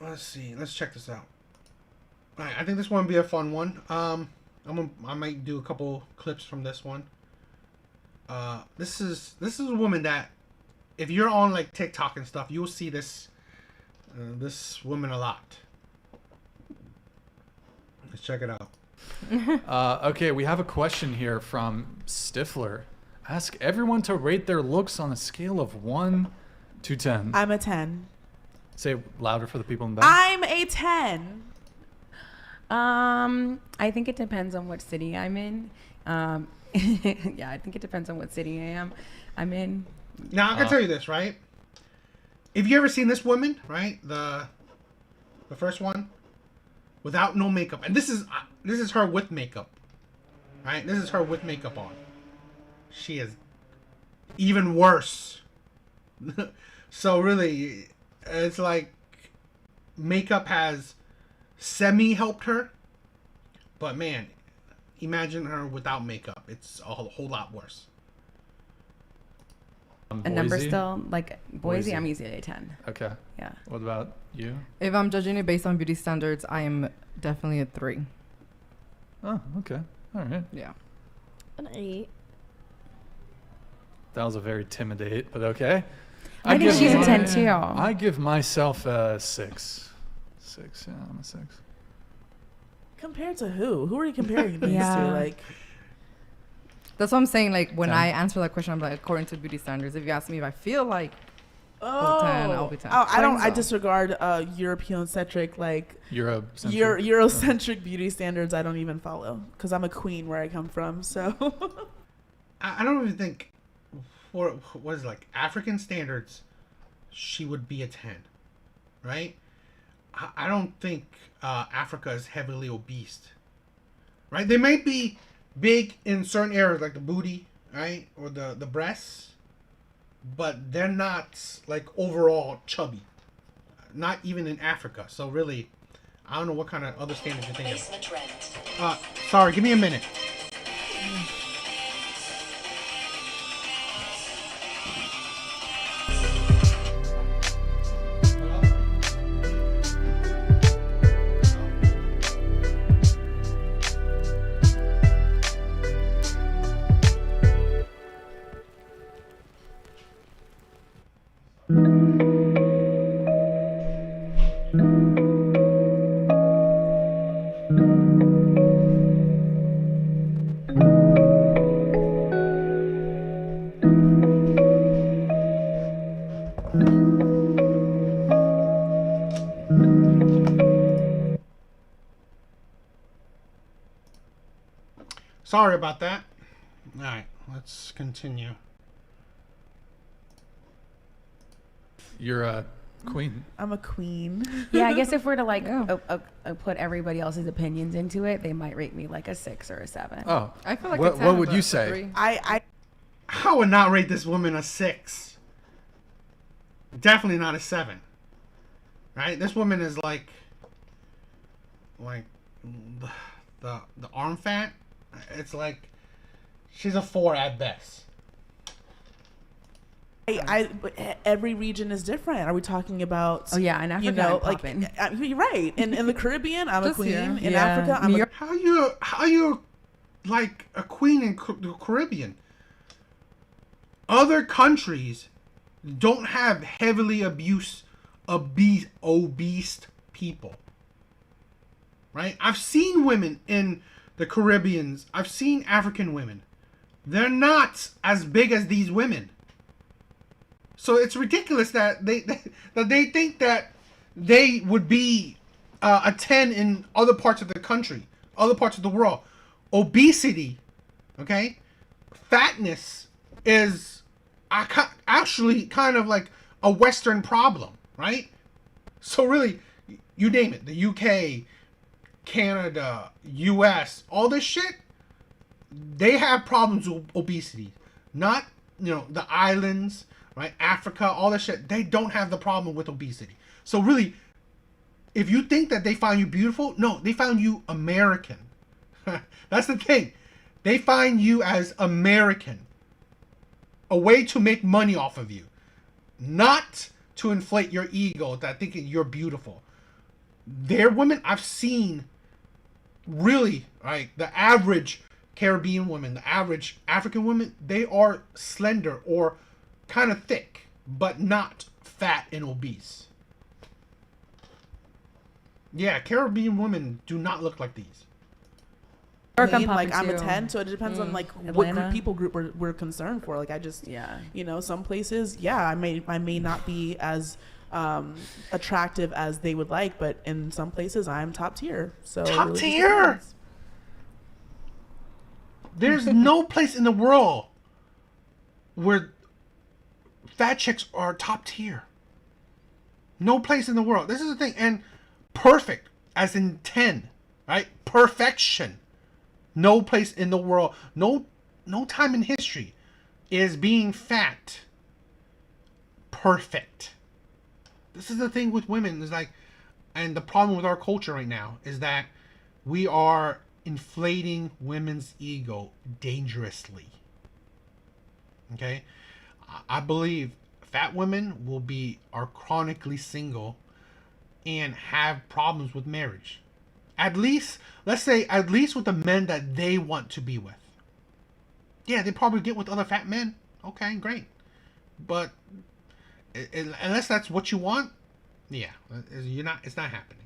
let's see, let's check this out. Alright, I think this one will be a fun one. I might do a couple clips from this one. This is a woman that, if you're on like TikTok and stuff, you'll see this woman a lot. Let's check it out. Okay, we have a question here from Stifler. Ask everyone to rate their looks on a scale of 1 to 10. I'm a 10. Say it louder for the people in the back. I'm a 10. I think it depends on what city I'm in. Yeah, I think it depends on what city I'm in. Now, I can tell you this, right? If you ever seen this woman, right? The first one, without no makeup. And this is her with makeup. Right? This is her with makeup on. She is even worse. So really, it's like makeup has semi helped her, but man, imagine her without makeup. It's a whole lot worse. A number Boise? still, like Boise, Boise. I'm easily a 10. Okay. Yeah. What about you? If I'm judging it based on beauty standards, I am definitely a 3. Oh, okay. All right. Yeah. An 8. That was a very timid 8, but okay. I think she's a 10 too. I give myself a 6. 6, yeah, I'm a 6. Compared to who? Who are you comparing these Yeah. to? Like, That's what I'm saying. Like, when 10. I answer that question, I'm like, according to beauty standards. If you ask me if I feel like oh, 10, I'll be 10. Oh, I don't. I So. disregard European-centric, like Eurocentric. Eurocentric beauty standards. I don't even follow because I'm a queen where I come from. So I don't even think for what is it, like African standards, she would be a 10, right? I don't think Africa is heavily obese, right? They may be big in certain areas like the booty, right, or the breasts, but they're not like overall chubby, not even in Africa. So really, I don't know what kind of other standards you're thinking of. Sorry, give me a minute. Sorry about that. All right, let's continue. You're a queen. I'm a queen. Yeah, I guess if we're to like put everybody else's opinions into it, they might rate me like a 6 or a 7. Oh, I feel like what, a 10, what would but you a say? 3. I I would not rate this woman a 6. Definitely not a 7. Right? This woman is like the arm fat. It's like she's a 4 at best. but every region is different. Are we talking about? Oh yeah, in Africa, You know, I'm like popping. you're right. In the Caribbean, I'm a Just queen. here. In Yeah. Africa, I'm New a York- How you like a queen in the Caribbean? Other countries don't have heavily obese people. Right? I've seen women in the Caribbeans. I've seen African women. They're not as big as these women. So it's ridiculous that they think that they would be a 10 in other parts of the country, other parts of the world. Obesity, okay, fatness is actually kind of like a Western problem, right? So really, you name it, the UK, Canada, US, all this shit, they have problems with obesity. Not, the islands, right? Africa, all this shit, they don't have the problem with obesity. So really, if you think that they found you beautiful, no, they found you American. That's the thing. They find you as American. A way to make money off of you. Not to inflate your ego that thinking you're beautiful. They're women I've seen really, right, the average Caribbean woman, the average African woman, they are slender or kind of thick, but not fat and obese. Yeah, Caribbean women do not look like these. like I'm a too. 10, so it depends on like Atlanta. what people group we're concerned for. Like I just some places, I may not be as attractive as they would like, but in some places I'm top tier. So it Top really just tier? depends. There's no place in the world where fat chicks are top tier. No place in the world. This is the thing. And perfect, as in 10, right? Perfection. No place in the world, no time in history is being fat perfect? This is the thing with women, is like, and the problem with our culture right now is that we are inflating women's ego dangerously. Okay? I believe fat women are chronically single and have problems with marriage. At least, let's say, at least with the men that they want to be with. Yeah, they probably get with other fat men. Okay, great. But unless that's what you want, yeah, it's not happening.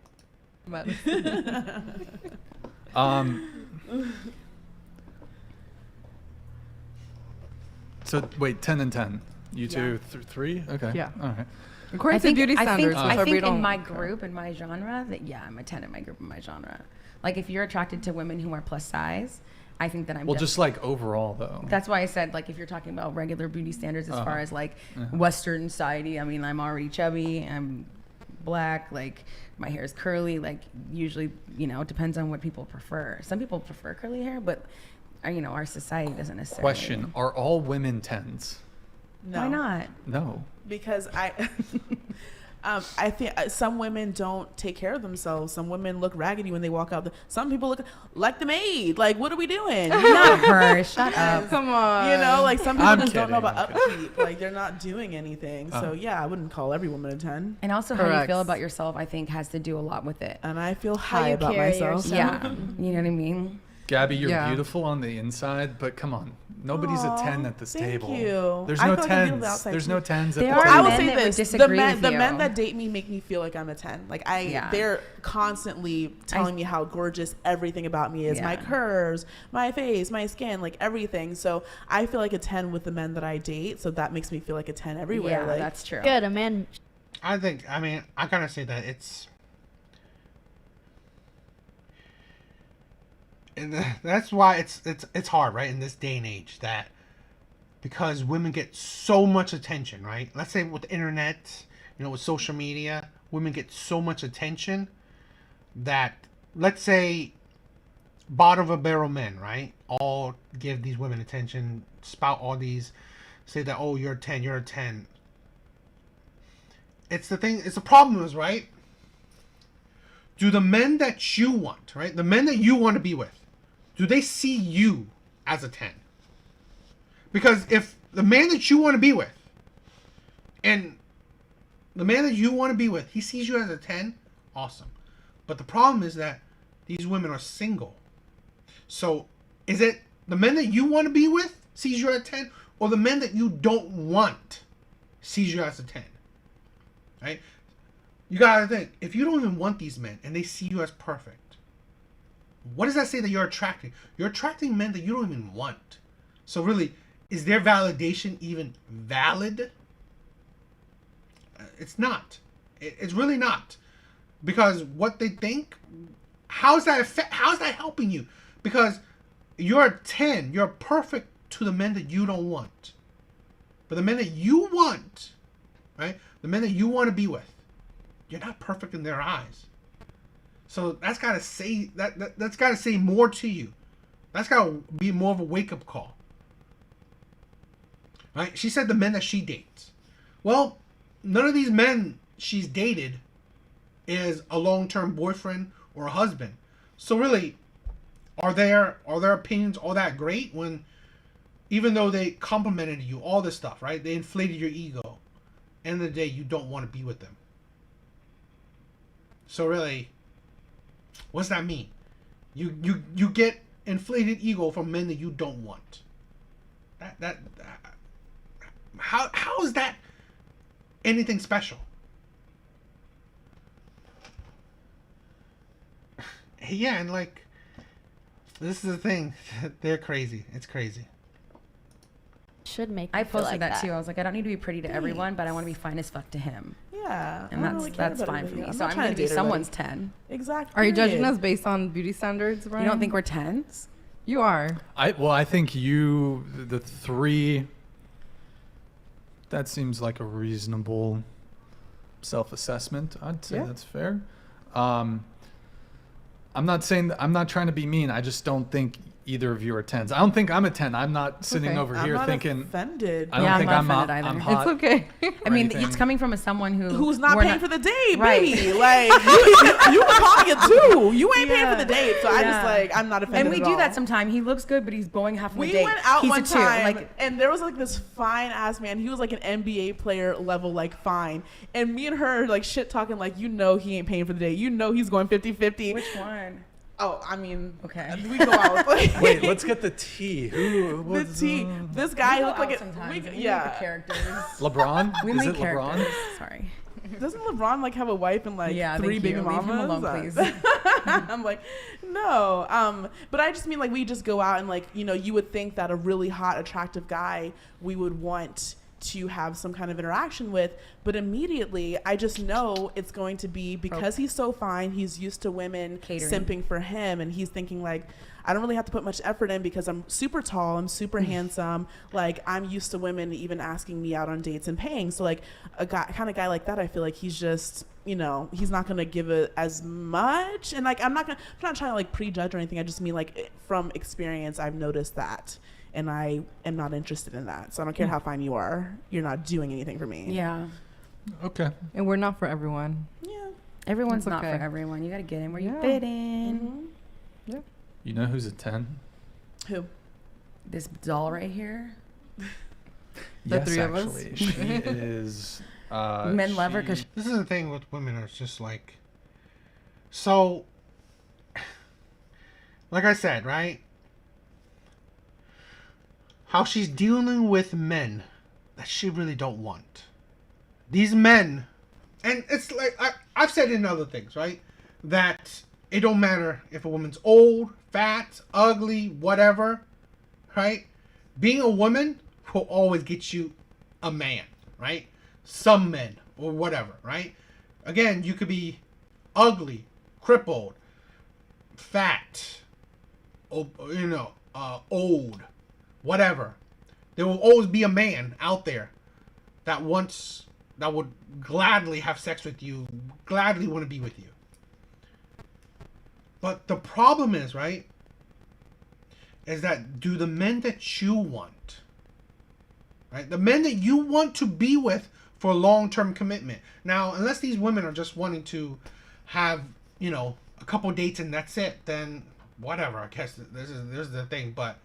So wait, 10 and 10. You two, 3? Okay. Yeah. All right. According to beauty standards, I which think don't- in my group, in my genre, that I'm a 10 in my group, in my genre. Like if you're attracted to women who are plus size, I think that I'm. Well, just like overall though. That's why I said, like, if you're talking about regular beauty standards as far as like Uh-huh. Western society, I mean, I'm already chubby, I'm black, like my hair is curly, like usually, it depends on what people prefer. Some people prefer curly hair, but our society doesn't necessarily. Question: are all women 10s? No. Why not? No. Because I think some women don't take care of themselves. Some women look raggedy when they walk out. Some people look like the maid. Like, what are we doing? Not her. Shut up. Come on. Like some people I'm just don't know kidding, about upkeep. Like they're not doing anything. So Oh. yeah, I wouldn't call every woman a 10. And also how you Correct. feel about yourself, I think, has to do a lot with it. And I feel How high you about carry myself. yourself. Yeah, you know what I mean? Gabby, you're Yeah. beautiful on the inside, but come on, nobody's Aw, a 10 at this thank table. you. There's I no feel like I'm beautiful 10s. outside There's too. no 10s There at the are table. I will men say that would this: the disagree men, with the you. men that date me make me feel like I'm a 10. Like Yeah. they're constantly telling me how gorgeous everything about me is. My Yeah. curves, my face, my skin, like everything. So I feel like a 10 with the men that I date. So that makes me feel like a 10 everywhere. Yeah, like, that's true. Good, a man. I gotta say that it's, and that's why it's hard, right, in this day and age, that because women get so much attention, right? Let's say with the internet, with social media, women get so much attention that, let's say, bottom of a barrel men, right, all give these women attention, spout all these, say that, oh, you're a 10, you're a 10. It's the problem is, right, do the men that you want, right, the men that you want to be with, do they see you as a 10? Because if the man that you want to be with, and the man that you want to be with, he sees you as a 10, awesome. But the problem is that these women are single. So is it the men that you want to be with sees you as a 10, or the men that you don't want sees you as a 10? Right? You gotta think, if you don't even want these men and they see you as perfect, what does that say that you're attracting? You're attracting men that you don't even want. So really, is their validation even valid? It's not. It's really not. Because what they think, how's that helping you? Because you're a 10, you're perfect to the men that you don't want. But the men that you want, right? The men that you want to be with, you're not perfect in their eyes. So that's gotta say that's gotta say more to you. That's gotta be more of a wake-up call. Right? She said the men that she dates. Well, none of these men she's dated is a long-term boyfriend or a husband. So really, are their opinions all that great when, even though they complimented you, all this stuff, right? They inflated your ego. End of the day, you don't want to be with them. So really, what's that mean? You get inflated ego from men that you don't want. How is that anything special? Yeah, and like, this is the thing. They're crazy. It's crazy. Should make. I me feel posted like that too. I was like, I don't need to be pretty to everyone, but I want to be fine as fuck to him. Yeah. And I don't really care that's about fine for everybody. me. So not I'm trying going to be date someone's everybody. 10. Exactly. Are you judging period. us based on beauty standards, Brian? You don't think we're 10s? You are. I think the 3. That seems like a reasonable self-assessment. I'd say that's fair. I'm not saying I'm not trying to be mean. I just don't think either of you are 10s. I don't think I'm a 10. I'm not sitting okay. over I'm here not thinking. offended. I don't Yeah, think I'm I'm not hot. offended I'm either. hot. It's okay. I mean, anything. it's coming from someone Who's not we're paying for the date, Right. baby? Like you can call me a 2. You ain't paying for the date, so I just Yeah. like I'm not offended. And we at do all. that sometime. He looks good, but he's blowing half of We the date. went out He's one a 2. time, Like, and there was like this fine ass man. He was like an NBA player level, like fine. And me and her like shit talking, like he ain't paying for the date. He's going 50-50. which one? Oh, I mean, Okay. we go out. Like, Wait, let's get the tea. Who? the what's, tea. This guy We go looked like out it. sometimes. We make Yeah. the characters. LeBron? We Is make it LeBron? characters. Sorry. Doesn't LeBron like have a wife and like Yeah, 3 thank baby you. Leave mamas? him alone, please. I'm like, no. But I just mean like we just go out and like you would think that a really hot, attractive guy we would want to have some kind of interaction with, but immediately I just know it's going to be because he's so fine. He's used to women Catering. simping for him, and he's thinking like, I don't really have to put much effort in because I'm super tall, I'm super handsome. Like I'm used to women even asking me out on dates and paying. So like a guy like that, I feel like he's just he's not gonna give it as much. And like I'm not trying to like prejudge or anything. I just mean like from experience, I've noticed that. And I am not interested in that. So I don't care how fine you are. You're not doing anything for me. Yeah. Okay. And we're not for everyone. Yeah. Everyone's It's not okay. for everyone. You got to get in where you Yeah. fit in. Mm-hmm. You know who's a 10? Who? This doll right here. The Yes, three of us? actually. She is. Men love her because This is the thing with women. It's just like, so, like I said, right? How she's dealing with men that she really don't want. These men, and it's like I've said in other things, right? That it don't matter if a woman's old, fat, ugly, whatever, right? Being a woman will always get you a man, right? Some men or whatever, right? Again, you could be ugly, crippled, fat, old, whatever. There will always be a man out there that would gladly have sex with you, gladly want to be with you. But the problem is, right, is that do the men that you want, right, the men that you want to be with for long-term commitment. Now, unless these women are just wanting to have, a couple dates and that's it, then whatever, I guess this is the thing. But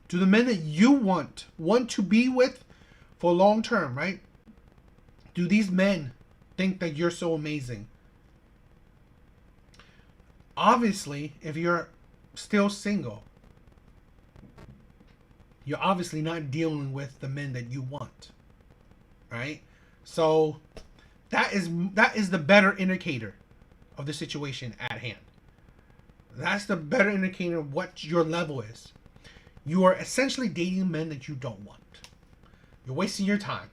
do the men that you want to be with for long-term, right? Do these men think that you're so amazing? Obviously, if you're still single, you're obviously not dealing with the men that you want, right? So that is the better indicator of the situation at hand. That's the better indicator of what your level is. You are essentially dating men that you don't want. You're wasting your time.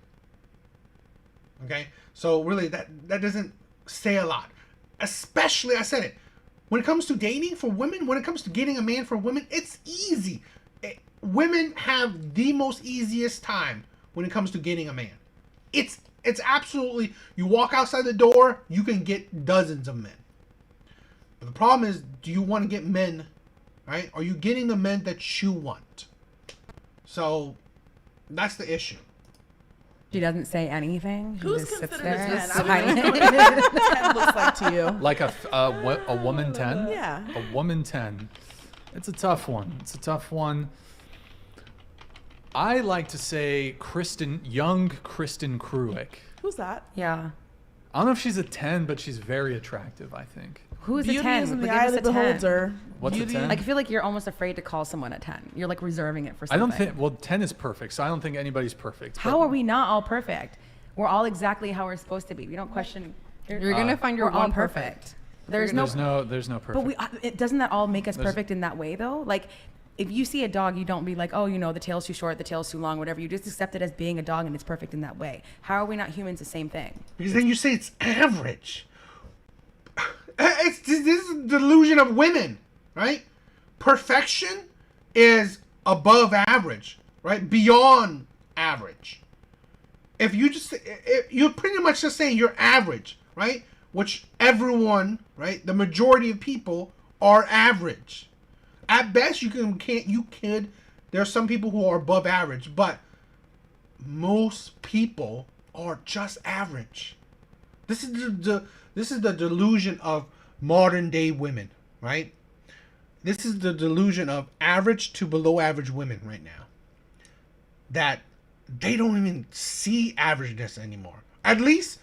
Okay? So really that doesn't say a lot. Especially, I said it, when it comes to dating for women, when it comes to getting a man for women, it's easy. Women have the most easiest time when it comes to getting a man. It's absolutely, you walk outside the door, you can get dozens of men. But the problem is, do you want to get men, right? Are you getting the men that you want? So that's the issue. she doesn't say anything. She Who's just sits considered a there. 10? I don't know what 10 looks like to you. Like a woman 10? Yeah. A woman 10. It's a tough one. I like to say young Kristen Kruick. Who's that? Yeah. I don't know if she's a 10, but she's very attractive, I think. Who's Beauty a 10? is in the Give eye us of the a 10. beholder. What's a Beauty- 10? Like, I feel like you're almost afraid to call someone a 10. You're like reserving it for I something. don't think, well, 10 is perfect, so I don't think anybody's perfect. How are we not all perfect? We're all exactly how we're supposed to be. We don't question. You're gonna find your we're all one perfect. There's no. There's no perfect. But doesn't that all make us There's- perfect in that way though? Like, if you see a dog, you don't be like, oh, the tail's too short, the tail's too long, whatever. You just accept it as being a dog and it's perfect in that way. How are we not humans the same thing? Because then you say it's average. This is the delusion of women, right? Perfection is above average, right? Beyond average. If you're pretty much just saying you're average, right? Which everyone, right? The majority of people are average. At best, you could. There are some people who are above average, but most people are just average. This is the delusion of modern day women, right? This is the delusion of average to below average women right now. That they don't even see averageness anymore. At least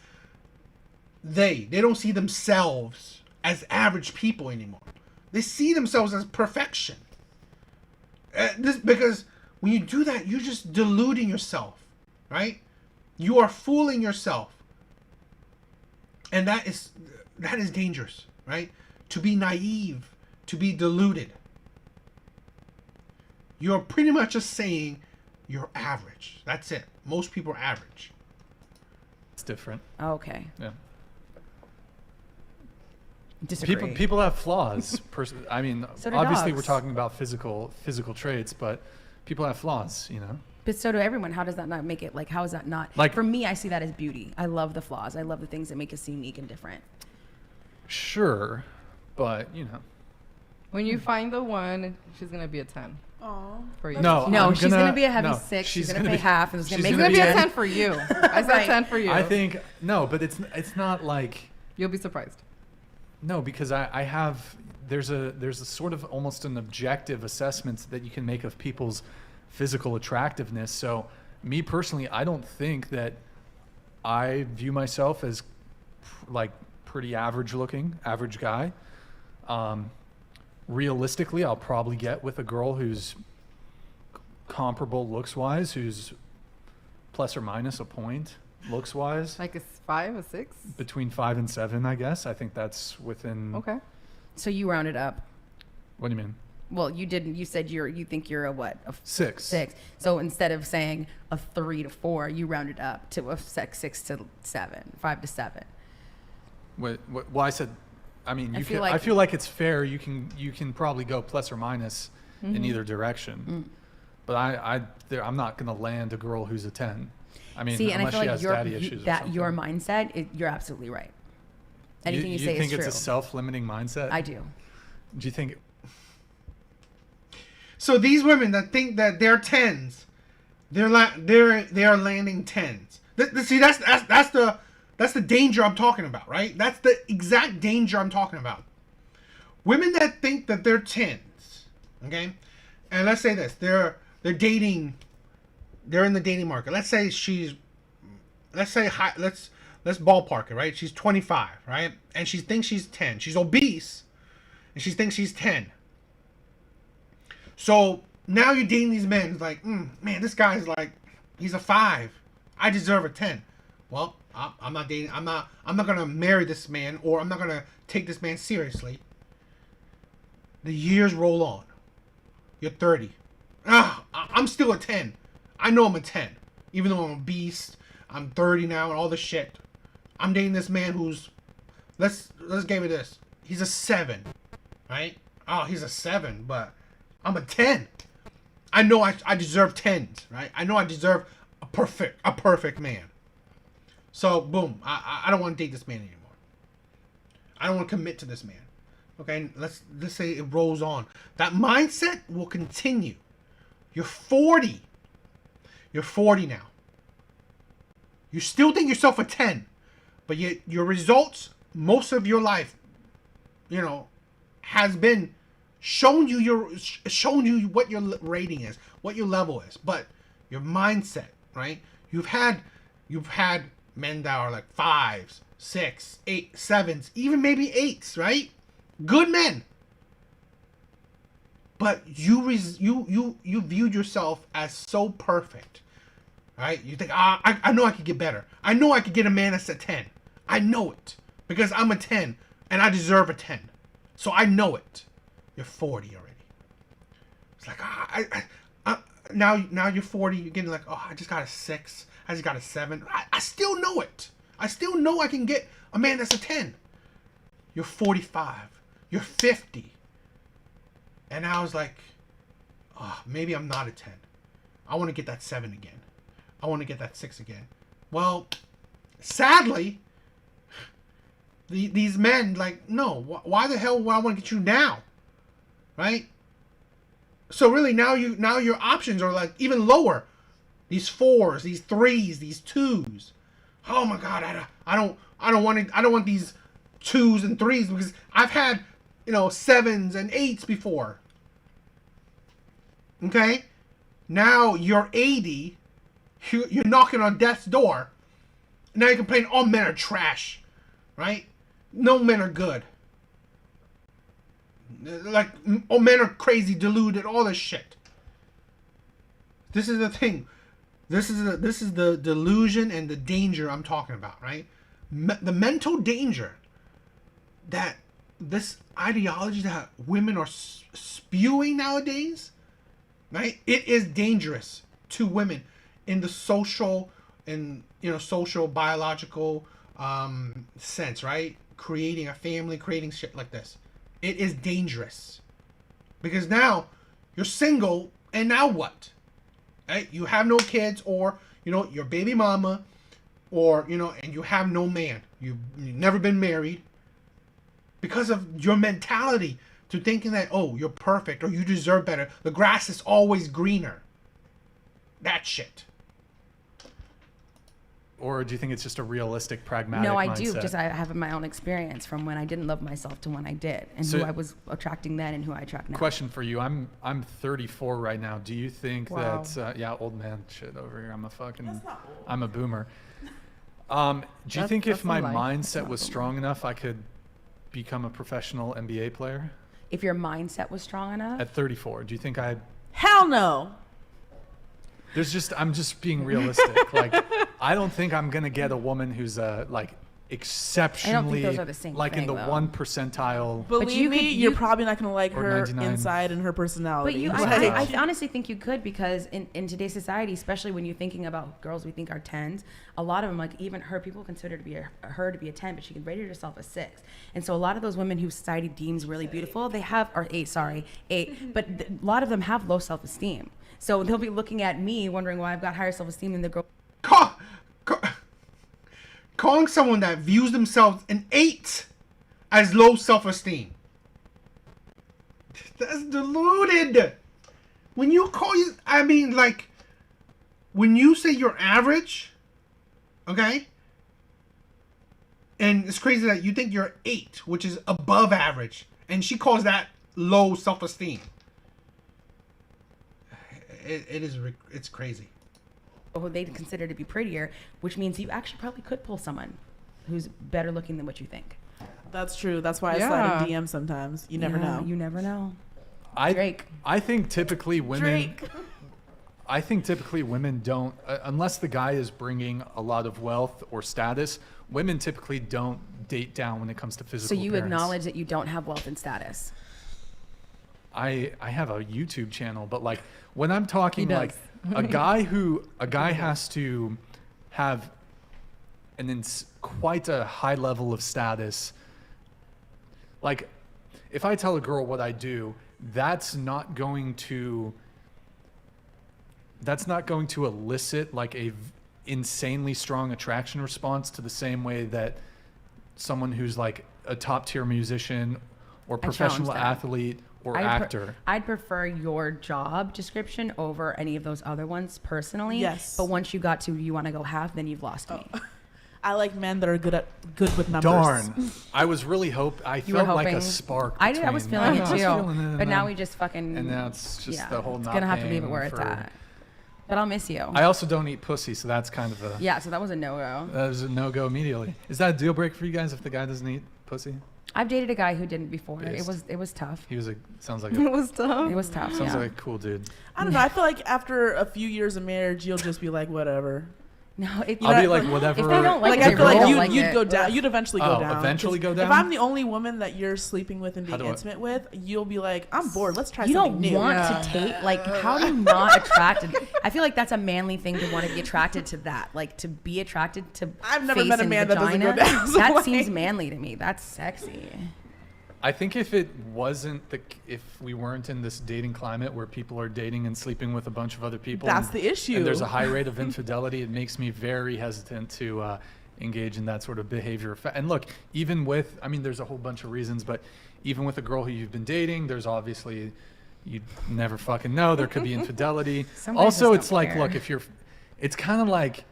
they don't see themselves as average people anymore. They see themselves as perfection. Because when you do that, you're just deluding yourself, right? You are fooling yourself. And that is dangerous, right? To be naive, to be deluded. You're pretty much just saying you're average. That's it. Most people are average. It's different. Okay. Yeah. Disagree. People have flaws. I mean, So do obviously dogs. we're talking about physical traits, but people have flaws, you know. But so do everyone. How does that not make it, like, how is that not? Like- for me, I see that as beauty. I love the flaws. I love the things that make us unique and different. Sure, but you know. When you find the one, she's gonna be a 10. Aw. For you. No, No, I'm she's gonna be a heavy no, 6. She's gonna gonna pay be- half, and it's gonna she's make It's her gonna be a 10. 10 for you. I said Right. 10 for you. I think no, but it's not like You'll be surprised. no, because I have there's a sort of almost an objective assessment that you can make of people's physical attractiveness. So me personally, I don't think that I view myself as like pretty average looking, average guy. Realistically, I'll probably get with a girl who's comparable looks wise, who's plus or minus a point looks wise. Like a 5, a 6? Between 5 and 7, I guess. I think that's within. Okay. So you rounded up. What do you mean? Well, you didn't. You said you think you're a what? A 6. 6. So instead of saying a 3 to 4, you rounded up to a 6 to 7, 5 to 7. Well, I said. I mean, I you feel can. like- I feel like it's fair. You can probably go plus or minus in either direction. But I'm not going to land a girl who's a 10. I mean, See, and I unless feel she like has daddy issues or something. your mindset, you're absolutely right. Anything you, say think is true. it's a self-limiting mindset? I do. Do you think? So these women that think that they're 10s, they are landing 10s. See, that's the danger I'm talking about, right? That's the exact danger I'm talking about. Women that think that they're 10s, okay? And let's say this, they're dating, they're in the dating market. Let's say let's ballpark it, right? She's 25, right? And she thinks she's 10. She's obese, and she thinks she's 10. So now you're dating these men. It's like, man, this guy's like, he's a 5. I deserve a 10. Well, I'm not dating. I'm not gonna marry this man, or I'm not gonna take this man seriously. The years roll on. You're 30. I'm still a 10. I know I'm a 10, even though I'm a beast. I'm 30 now and all this shit. I'm dating this man who's, let's give it this. He's a 7, right? Oh, he's a 7, but I'm a 10. I know I deserve 10s, right? I know I deserve a perfect man. So boom, I don't want to date this man anymore. I don't want to commit to this man. Okay, let's say it rolls on. That mindset will continue. You're 40. You're 40 now. You still think yourself a 10, but yet your results, most of your life, has been shown you what your rating is, what your level is, but your mindset, right? You've had men that are like 5s, 6, 8, 7s, even maybe 8s, right? Good men. But you viewed yourself as so perfect, right? You think, I know I could get better. I know I could get a man that's a 10. I know it because I'm a 10 and I deserve a 10. So I know it. You're 40 already. It's like, now you're 40. You're getting like, I just got a 6. I just got a 7. I still know it. I still know I can get a man that's a 10. You're 45. You're 50. And I was like, maybe I'm not a 10. I want to get that 7 again. I want to get that 6 again. Well, sadly, these men, like, no, why the hell would I want to get you now? Right? So really now your options are like even lower. These 4s, these 3s, these 2s. Oh my God, I don't want these 2s and 3s because I've had 7s and 8s before. Okay, now you're 80. You're knocking on death's door. Now you're complaining all men are trash, right? No men are good. Like all men are crazy, deluded, all this shit. This is the thing. This is the delusion and the danger I'm talking about, right? The mental danger that this ideology that women are spewing nowadays, right? It is dangerous to women in the social and social biological sense, right? Creating a family, creating shit like this. It is dangerous because now you're single, and now what? Right? You have no kids, or your baby mama, or and you have no man. You've never been married because of your mentality to thinking that you're perfect or you deserve better. The grass is always greener. That shit. Or do you think it's just a realistic, pragmatic No, I mindset? do, because I have my own experience from when I didn't love myself to when I did, and So- who I was attracting then and who I attract now. Question for you. I'm 34 right now. Do you think Wow. that old man shit over here. I'm a boomer. Do you think if my mindset was strong enough, I could become a professional NBA player If your mindset was strong enough, at 34? Do you think Hell no. I'm just being realistic. Like, I don't think I'm gonna get a woman who's exceptionally those are the same like in thing, the though. 1%. Believe me, you're probably not going to like Or her 99. inside and her personality. But Like- I honestly think you could, because in today's society, especially when you're thinking about girls we think are 10s, a lot of them, like even her, people consider her to be a 10, but she can rate herself a 6. And so a lot of those women who society deems really beautiful, they have, or 8, but a lot of them have low self-esteem. So they'll be looking at me wondering why I've got higher self-esteem than the girl. Calling someone that views themselves an 8 as low self-esteem. That's deluded. When you when you say you're average, okay? And it's crazy that you think you're 8, which is above average, and she calls that low self-esteem. It's crazy. Who they consider to be prettier, which means you actually probably could pull someone who's better looking than what you think. That's true. That's why I slide in DM sometimes. You never know. You never know. I think typically women. Drake. I think typically women don't, unless the guy is bringing a lot of wealth or status. Women typically don't date down when it comes to physical. So you appearance. acknowledge that you don't have wealth and status. I have a YouTube channel, but like when I'm talking He does. like a guy has to have quite a high level of status. Like if I tell a girl what I do, that's not going to elicit like a insanely strong attraction response to the same way that someone who's like a top tier musician or professional that. athlete or actor. I'd prefer your job description over any of those other ones personally. Yes. But once you got to you want to go half, then you've lost me. I like men that are good with numbers. Darn. I was really I You were felt like hoping. a spark. I did. I was feeling it I too. was feeling it, But and now then- we just fucking. And now it's just yeah, the whole it's not gonna have to leave it paying where it's for- at. But I'll miss you. I also don't eat pussy, so that's kind of a Yeah, so that was a no-go. that was a no-go immediately. Is that a deal breaker for you guys if the guy doesn't eat pussy? I've dated a guy who didn't before. Based. It was tough. He was sounds like It was tough. It was tough. Sounds yeah. like a cool dude. I don't know. I feel like after a few years of marriage, you'll just be like, whatever. No, I'll be like, whatever. If they don't like, I it, feel they like don't you'd, like you'd it. go down. You'd eventually go Oh, down. eventually 'Cause go down? If I'm the only woman that you're sleeping with and How being do I- intimate with, you'll be like, I'm bored. Let's try You something don't new. want to take like how do you not attracted? I feel like that's a manly thing to want to be attracted to that, like to be attracted to. I've never face met a and man that doesn't go vagina. down, so That like- seems manly to me. That's sexy. I think if it wasn't if we weren't in this dating climate where people are dating and sleeping with a bunch of other people, That's the issue. And there's a high rate of infidelity. It makes me very hesitant to engage in that sort of behavior. And look, even with, I mean, there's a whole bunch of reasons, but even with a girl who you've been dating, there's obviously You never fucking know. There could be infidelity. Some guys Also, just it's don't like, care. look, it's kind of like,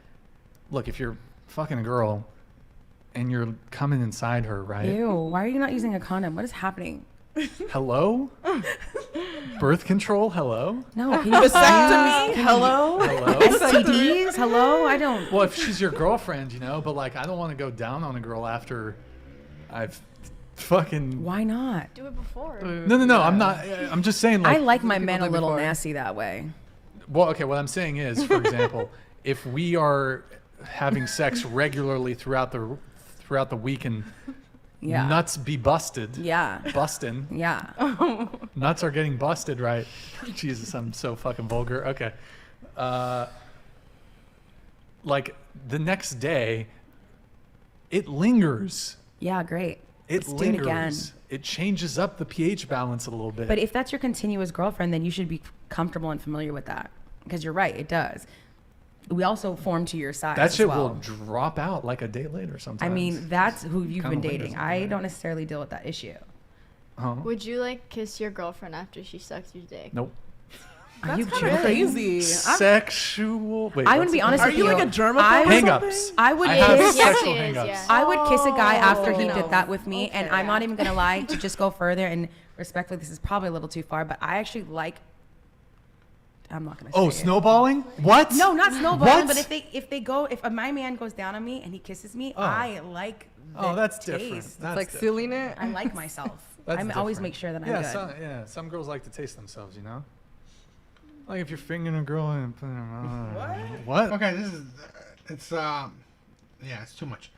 look, if you're fucking a girl and you're coming inside her, right? Ew, why are you not using a condom? What is happening? Hello? Birth control? Hello? No, can you Vasectomy? Hello? Hello? STDs? Hello? I don't. Well, if she's your girlfriend, you know, but like, I don't want to go down on a girl after I've fucking. Why not? Do it before. No. I'm not. I'm just saying. Like, I like my men a do little before. nasty that way. Well, okay. What I'm saying is, for example, if we are having sex regularly throughout the week and Yeah. nuts be busted. Yeah. Bustin'. Yeah. Nuts are getting busted, right? Jesus, I'm so fucking vulgar. Okay. Like the next day, it lingers. Yeah, great. It Let's do it lingers. again. It changes up the pH balance a little bit. But if that's your continuous girlfriend, then you should be comfortable and familiar with that. Because you're right, it does. We also form to your size. that as shit well. will drop out like a day later sometimes. I mean, that's who you've Kinda been lingers dating. a I bit. don't necessarily deal with that issue. Huh? Would you like kiss your girlfriend after she sucks your dick? Nope. Are you That's kind of joking? crazy. Sexual. Wait, I what's wouldn't be it honest Are with you you. like a germaphobe I or would- something? Hang-ups. I would I have kiss. Yes, sexual he is, hang-ups. yeah. I would kiss a guy after he no. did that with me, and Okay. I'm not even gonna lie. To just go further and respectfully, this is probably a little too far, but I actually like. I'm not gonna. Oh, say it. snowballing? What? No, not snowballing. What? But if my man goes down on me and he kisses me, Oh. I like. The Oh, that's taste. different. It's That's like different. sealing it. I like myself. That's I always different. make sure that I'm Yeah, good. some girls like to taste themselves, you know? Like if you're fingering a girl and putting her on. What? Okay, it's it's too much.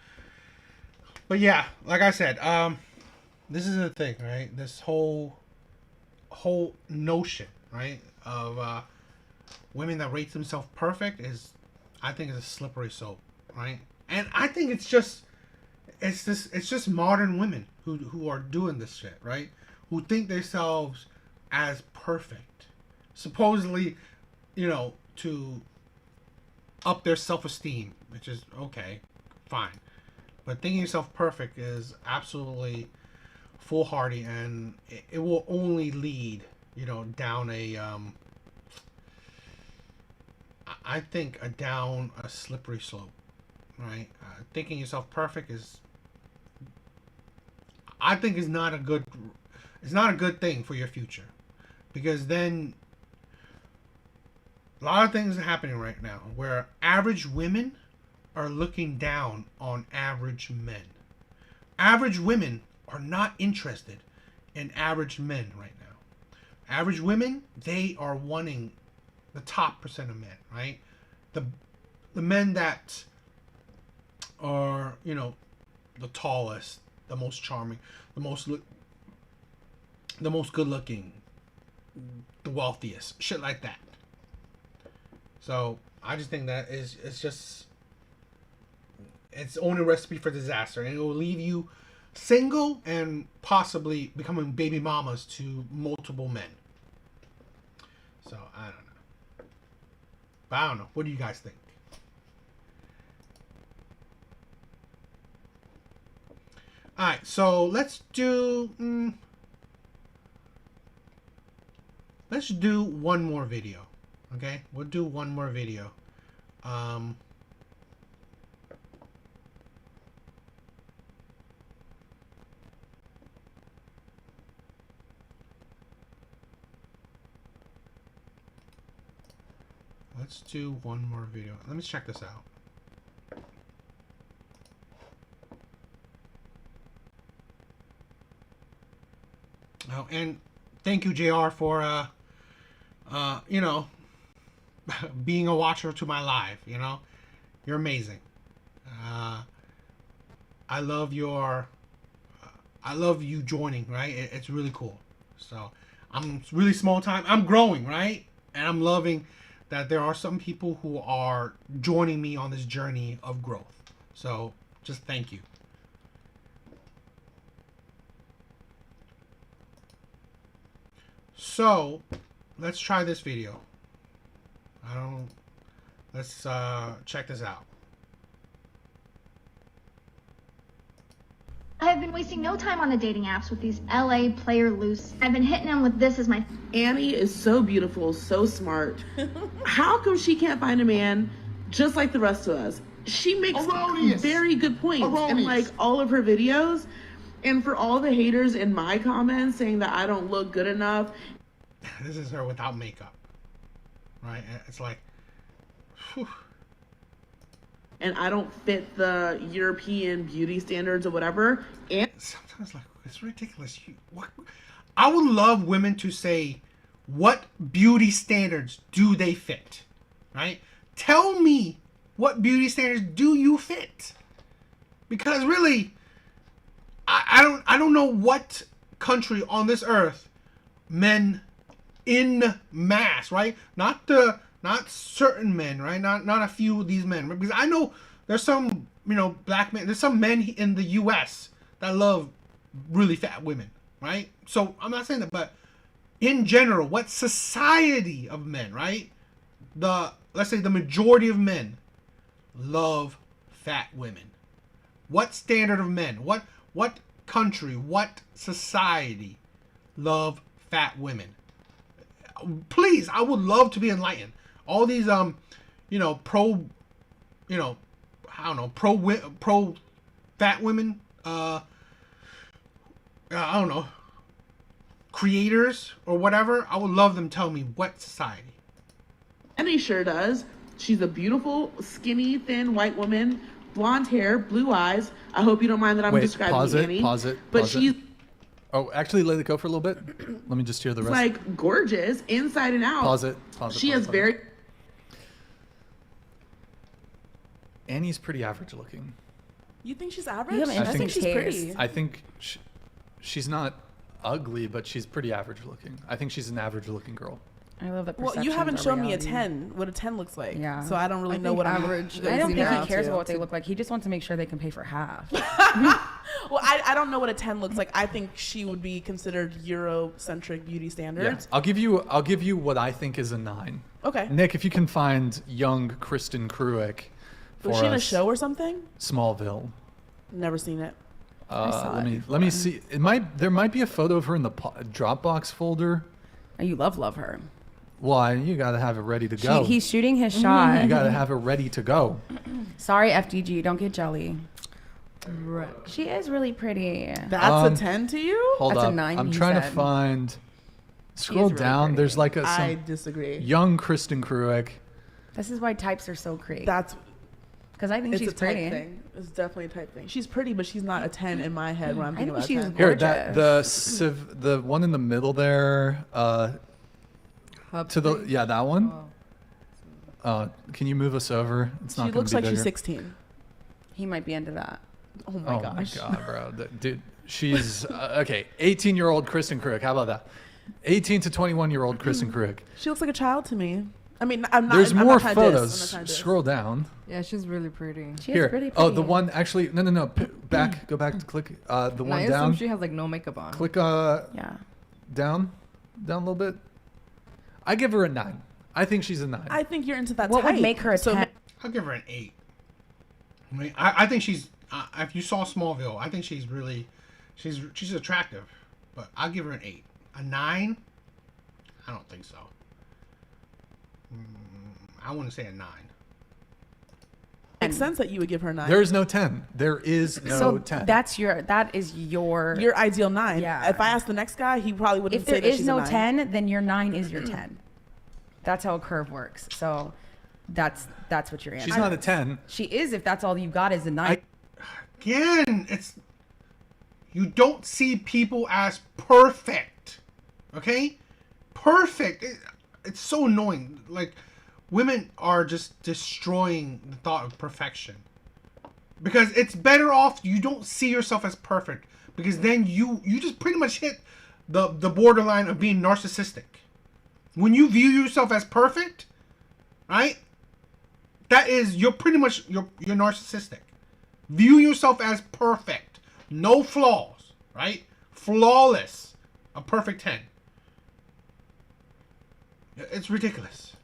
But yeah, like I said, this is the thing, right? This whole notion, right, of women that rate themselves perfect I think is a slippery slope, right? And I think it's just modern women who are doing this shit, right? Who think themselves as perfect, supposedly, you know, to up their self-esteem, which is okay, fine. But thinking yourself perfect is absolutely foolhardy, and it will only lead, you know, down I think down a slippery slope, right? Thinking yourself perfect I think is not a good thing for your future, because then a lot of things are happening right now where average women are looking down on average men. Average women are not interested in average men right now. Average women, they are wanting the top percent of men, right? The men that are, you know, the tallest, the most charming, the most good looking, the wealthiest, shit like that. So I just think that it's only a recipe for disaster, and it will leave you single and possibly becoming baby mamas to multiple men. So I don't know. But I don't know. What do you guys think? Alright, so let's do one more video. Okay? We'll do one more video. Let's do one more video. Let me check this out. Oh, and thank you, JR, for you know, being a watcher to my live. You know, you're amazing. I love you joining. Right, it's really cool. So I'm really small time. I'm growing, right, and I'm loving that there are some people who are joining me on this journey of growth. So just thank you. So let's try this video. Let's check this out. I have been wasting no time on the dating apps with these LA player loose. I've been hitting them with this as my. Annie is so beautiful, so smart. How come she can't find a man just like the rest of us? She makes very good points in like all of her videos. And for all the haters in my comments saying that I don't look good enough. This is her without makeup. Right? It's like, whew. And I don't fit the European beauty standards or whatever. And sometimes like it's ridiculous. I would love women to say, what beauty standards do they fit? Right? Tell me, what beauty standards do you fit? Because really, I don't know what country on this earth men in mass, right? Not certain men, right? Not a few of these men. Because I know there's some, black men. There's some men in the U.S. that love really fat women, right? So I'm not saying that, but in general, what society of men, right? Let's say the majority of men love fat women. What standard of men? What country? What society love fat women? Please, I would love to be enlightened. All these pro fat women I don't know, creators or whatever. I would love them tell me what society. And he sure does. She's a beautiful, skinny, thin white woman, blonde hair, blue eyes. I hope you don't mind that I'm describing Annie. Pause it. But she's Oh, actually, let it go for a little bit. Let me just hear the rest. like gorgeous inside and out. Pause it. She has very. Annie's pretty average looking. You think she's average? You have an I think interesting she's taste. pretty. I think she's not ugly, but she's pretty average looking. I think she's an average looking girl. I love that. Well, you haven't shown me a 10, what a 10 looks like. Yeah. So I don't really know what average. I don't think he cares about what they look like. He just wants to make sure they can pay for half. Well, I don't know what a 10 looks like. I think she would be considered Eurocentric beauty standards. I'll give you what I think is a 9. Okay. Nick, if you can find young Kristen Kruick for Was she in a us. show or something? Smallville. Never seen it. Let me see. There might be a photo of her in the Dropbox folder. You love her. Why? You gotta have it ready to go. He's shooting his shot. You gotta have it ready to go. Sorry, FDG, don't get jelly. Right. She is really pretty. That's a 10 to you? Hold That's up. a 9, I'm he trying to said. find. Scroll really down. pretty. There's like I disagree. young Kristen Kruick. This is why types are so great. That's because I think it's she's a type pretty. thing. It's definitely a type thing. She's pretty, but she's not a 10 in my head when I'm thinking about she's 10. Here, the one in the middle there. To the that one. Can you move us over? It's not. She gonna looks be like she's bigger. 16. He might be into that. Oh my gosh. Oh my god, bro, dude, she's okay. 18-year-old Kristen Kruick. How about that? 18 to 21-year-old Kristen Kruick. She looks like a child to me. I mean, I'm not. There's I'm more not trying to diss. I'm not photos. trying to diss. Scroll down. Yeah, she's really pretty. She Here. is really pretty. Oh, the one actually. No. Back. Go back to click. The I one assume down. she has like no makeup on. Click. Yeah. Down a little bit. I give her a 9. I think she's a 9. I think you're into that What type. would make her a 10? I'll give her an 8. I mean, I think she's. If you saw Smallville, I think she's really, she's attractive, but I'll give her an 8. A 9? I don't think so. I wouldn't say a 9. Makes sense that you would give her a 9. There is no 10. There is no So 10. that is your ideal 9. Yeah. If I asked the next guy, he probably wouldn't If say there that is she's no a 9. 10, then your 9 is your 10. That's how a curve works. So that's what your answer. She's not a 10. She is if that's all you got is a 9. Again, you don't see people as perfect. Okay? Perfect. It's so annoying. Like, women are just destroying the thought of perfection. Because it's better off you don't see yourself as perfect. Because then you just pretty much hit the borderline of being narcissistic. When you view yourself as perfect, right? That is, you're pretty much, you're narcissistic. View yourself as perfect. No flaws, right? Flawless. A perfect 10. It's ridiculous.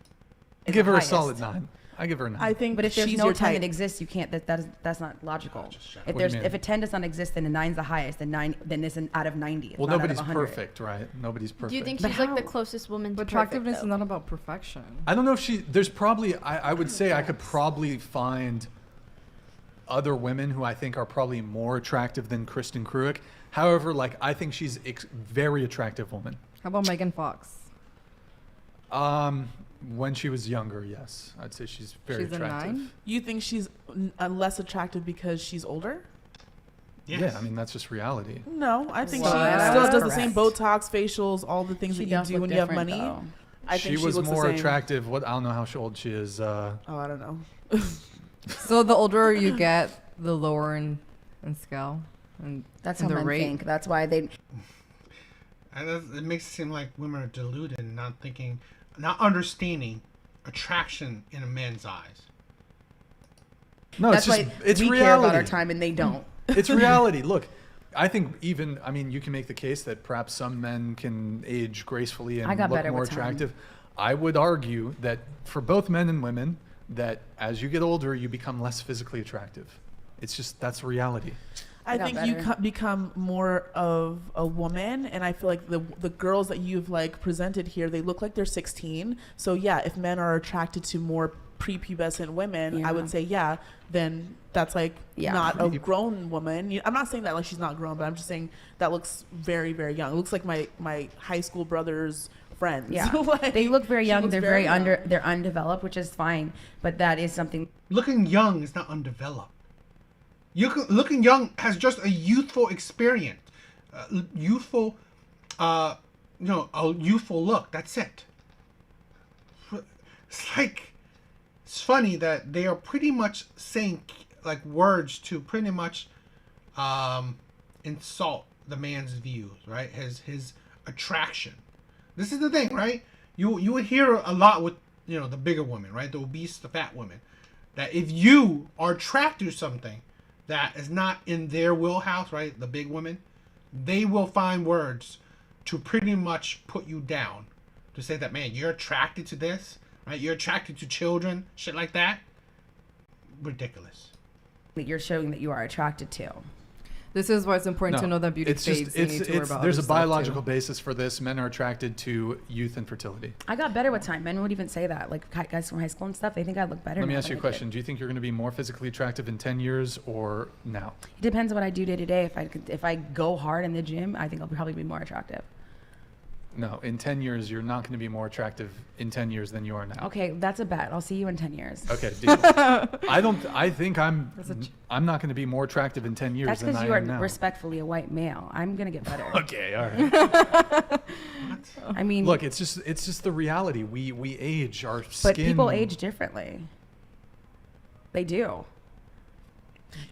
I give her a solid 9. I give her a 9. I think But if there's she's no your 10 type. that exists, you can't. That's not logical. What do you mean? If a 10 does not exist, then a 9's the highest. Then it's an out of 90. It's Well, not out of nobody's 100. perfect, right? Nobody's perfect. Do you think But she's like the how? closest woman to But perfect, attractiveness though? is not about perfection. I don't know if there's probably, I would say I could probably find other women who I think are probably more attractive than Kristen Kruick. However, like, I think she's very attractive woman. How about Megan Fox? When she was younger, yes. I'd say she's very She's a attractive. 9? You think she's less attractive because she's older? Yeah, I mean, that's just reality. No, I think Well, she that's still does the correct. same Botox, facials, all the things She that you does do look when you have different, money. though. I think she was looks the more same. attractive. What, I don't know how old she is. Oh, I don't know. So the older you get, the lower in scale. And That's in how the men rate. think. That's why they. It makes it seem like women are deluded, not understanding attraction in a man's eyes. No, That's it's just, why it's we reality. care about our time and they don't. It's reality. Look, I think I mean, you can make the case that perhaps some men can age gracefully I and got look better more with time. attractive. I would argue that for both men and women, that as you get older, you become less physically attractive. It's just, that's reality. I got think you better. become more of a woman, and I feel like the girls that you've like presented here, they look like they're 16. So yeah, if men are attracted to more prepubescent women, I Yeah. would say then that's like Yeah. not a grown woman. I'm not saying that like she's not grown, but I'm just saying that looks very, very young. It looks like my high school brother's friends. Yeah, Like, they look very she young. looks They're very young. they're undeveloped, which is fine. But that is something. Looking young is not undeveloped. Looking young has just a youthful experience, a youthful look. That's it. It's funny that they are pretty much saying like words to pretty much insult the man's views, right? His attraction. This is the thing, right? You would hear a lot with the bigger women, right? The obese, the fat women. That if you are attracted to something that is not in their wheelhouse, right? The big women, they will find words to pretty much put you down. To say that, man, you're attracted to this, right? You're attracted to children, shit like that. Ridiculous. That you're showing that you are attracted to. This is why it's important to know that beauty it's fades. just, You need to worry about there's a other stuff, too. biological basis for this. Men are attracted to youth and fertility. I got better with time. Men would even say that. Like guys from high school and stuff, they think I look better. Let me now ask you than a I did. question. Do you think you're going to be more physically attractive in 10 years or now? It depends on what I do day to day. If I go hard in the gym, I think I'll probably be more attractive. No, in 10 years, you're not going to be more attractive in 10 years than you are now. Okay, that's a bet. I'll see you in 10 years. Okay, deal. I think I'm not going to be more attractive in 10 years That's than because I you are am now. respectfully a white male. I'm gonna get better. Okay, all right. I mean, Look, it's just the reality. We age. Our skin. but people age differently. They do.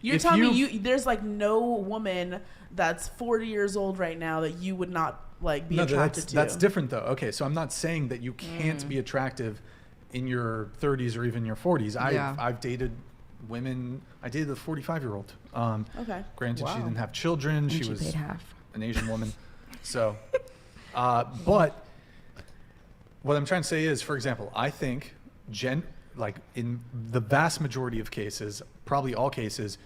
You're If telling you- me there's like no woman that's 40 years old right now that you would not like be No, attracted to. that's different though. Okay, so I'm not saying that you can't be attractive in your 30s or even your 40s. Yeah. I've dated women. I dated a 45-year-old. Okay. Granted, she Wow. didn't have children. And She she was paid half. an Asian woman. So, but what I'm trying to say is, for example, I think like in the vast majority of cases, probably all cases,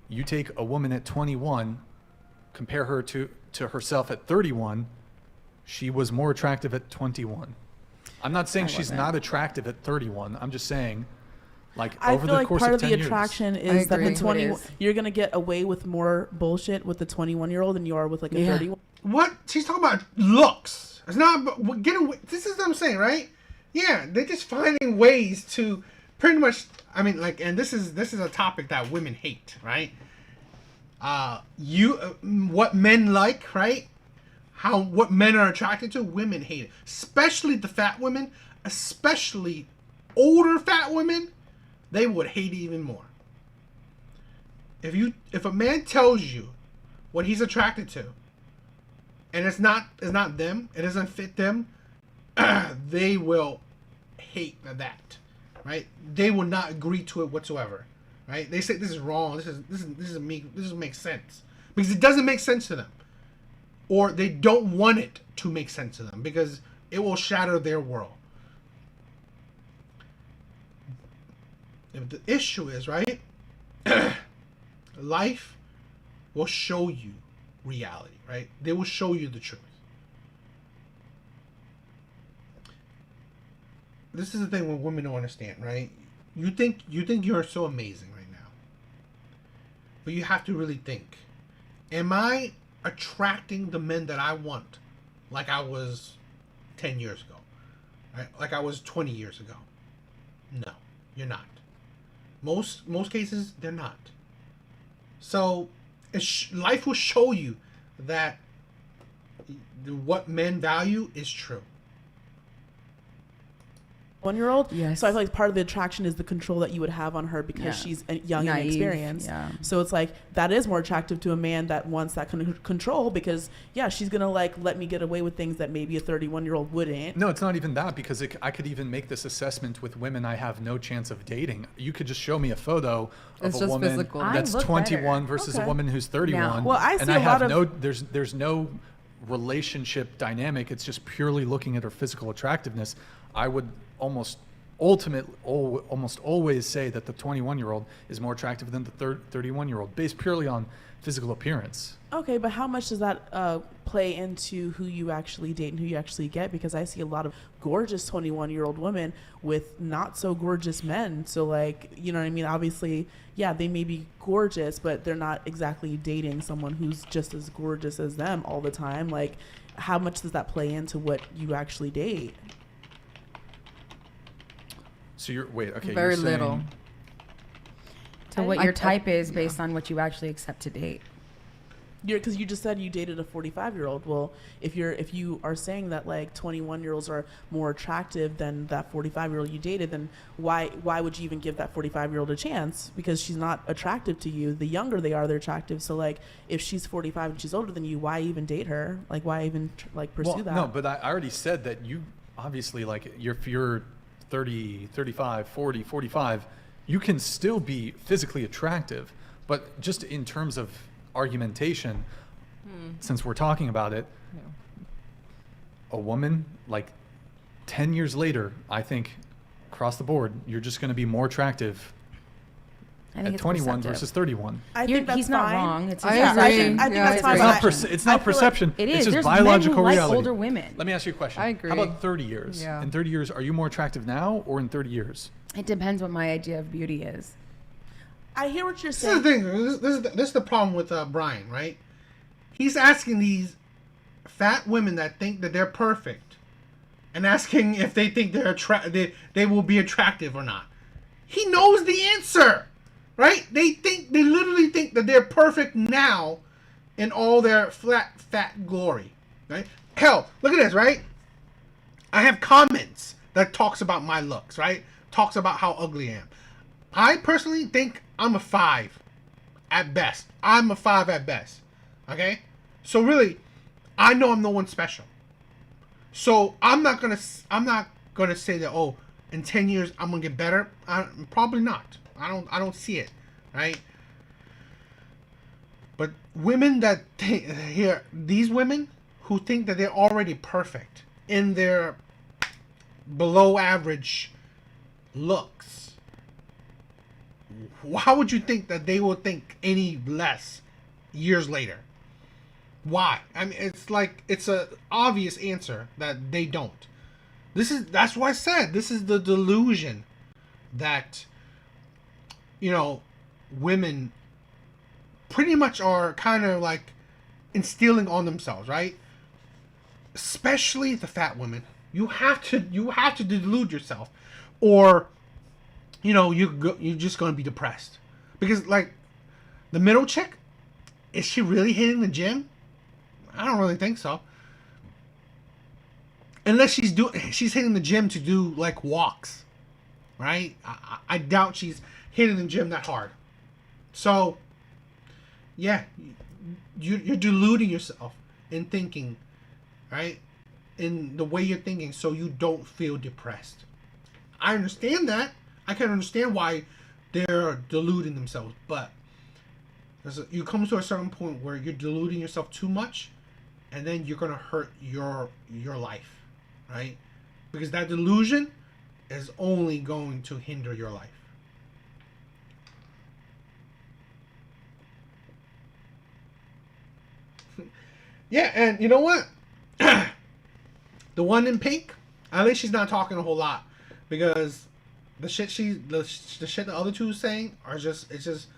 you take a woman at 21, compare her to herself at 31, she was more attractive at 21. I'm not saying I she's wasn't. not attractive at 31. I'm just saying, like, I over feel the like course part of of 10 the years. attraction I is that agree. the 20 It is. you're gonna get away with more bullshit with the 21-year-old than you are with like a Yeah. 31. What? She's talking about looks. It's not about get away. This is what I'm saying, right? Yeah, they're just finding ways to pretty much. I mean, like, and this is a topic that women hate, right? What men like, right? What men are attracted to, women hate it. Especially the fat women, especially older fat women, they would hate it even more. If a man tells you what he's attracted to, and it's not them, it doesn't fit them, they will hate that, right? They will not agree to it whatsoever, right? They say this is wrong. This doesn't make sense because it doesn't make sense to them, or they don't want it to make sense to them because it will shatter their world. The issue is, right? Life will show you reality, right? They will show you the truth. This is the thing when women don't understand, right? You think you're so amazing right now. But you have to really think. Am I attracting the men that I want like I was 10 years ago? Right? Like I was 20 years ago? No, you're not. Most cases, they're not. So life will show you that what men value is true. 1-year-old. Yes. So I feel like part of the attraction is the control that you would have on her because she's young and Naive, inexperienced. yeah. So it's like that is more attractive to a man that wants that control because she's gonna like let me get away with things that maybe a 31-year-old wouldn't. No, it's not even that because I could even make this assessment with women I have no chance of dating. You could just show me a photo of It's a just woman physical. that's I look 21 better. versus Okay. a woman who's 31. Well, I see and a I have lot no there's no relationship dynamic. It's just purely looking at her physical attractiveness. I would almost always say that the 21-year-old is more attractive than the 31-year-old based purely on physical appearance. Okay, but how much does that play into who you actually date and who you actually get? Because I see a lot of gorgeous 21-year-old women with not so gorgeous men. So like, you know what I mean? Obviously, yeah, they may be gorgeous, but they're not exactly dating someone who's just as gorgeous as them all the time. Like, how much does that play into what you actually date? So you're Very you're saying, little. To what your type is based on what you actually accept to date. Because you just said you dated a 45-year-old. Well, if you are saying that like 21-year-olds are more attractive than that 45-year-old you dated, then why would you even give that 45-year-old a chance? Because she's not attractive to you. The younger they are, they're attractive. So like, if she's 45 and she's older than you, why even date her? Like, why even pursue that? No, but I already said that you obviously like if you're 30, 35, 40, 45, you can still be physically attractive, but just in terms of argumentation, since we're talking about it, a woman like 10 years later, I think across the board, you're just going to be more attractive at 21 versus 31. I think that's he's not fine. wrong. It's I his agree. perception. I think Yeah, that's I fine. agree. It's not perception. It It's is. just There's biological men who like reality. older women. Let me ask you a question. I agree. How about 30 years? Yeah. In 30 years, are you more attractive now or in 30 years? It depends what my idea of beauty is. I hear what you're This is the saying. thing. This is the problem with Brian, right? He's asking these fat women that think that they're perfect, and asking if they think they will be attractive or not. He knows the answer, right? They literally think that they're perfect now, in all their fat glory, right? Hell, look at this, right? I have comments that talks about my looks, right? Talks about how ugly I am. I personally think I'm a 5 at best. I'm a 5 at best. Okay? So really, I know I'm no one special. So I'm not gonna say that, in 10 years I'm gonna get better. Probably not. I don't see it, right? But women that these women who think that they're already perfect in their below average looks, how would you think that they will think any less years later? Why? I mean, it's a obvious answer that they don't. That's why I said this is the delusion that, women pretty much are kind of like instilling on themselves, right? Especially the fat women. You have to delude yourself, or you're just gonna be depressed, because like the middle chick, is she really hitting the gym? I don't really think so. Unless she's hitting the gym to do like walks, right? I doubt she's hitting the gym that hard. So, yeah, you're deluding yourself in thinking, right? In the way you're thinking, so you don't feel depressed. I understand that. I can understand why they're deluding themselves, but you come to a certain point where you're deluding yourself too much, and then you're gonna hurt your life, right? Because that delusion is only going to hinder your life. Yeah, and you know what? The one in pink, at least she's not talking a whole lot, because the shit the other two is saying are just it's just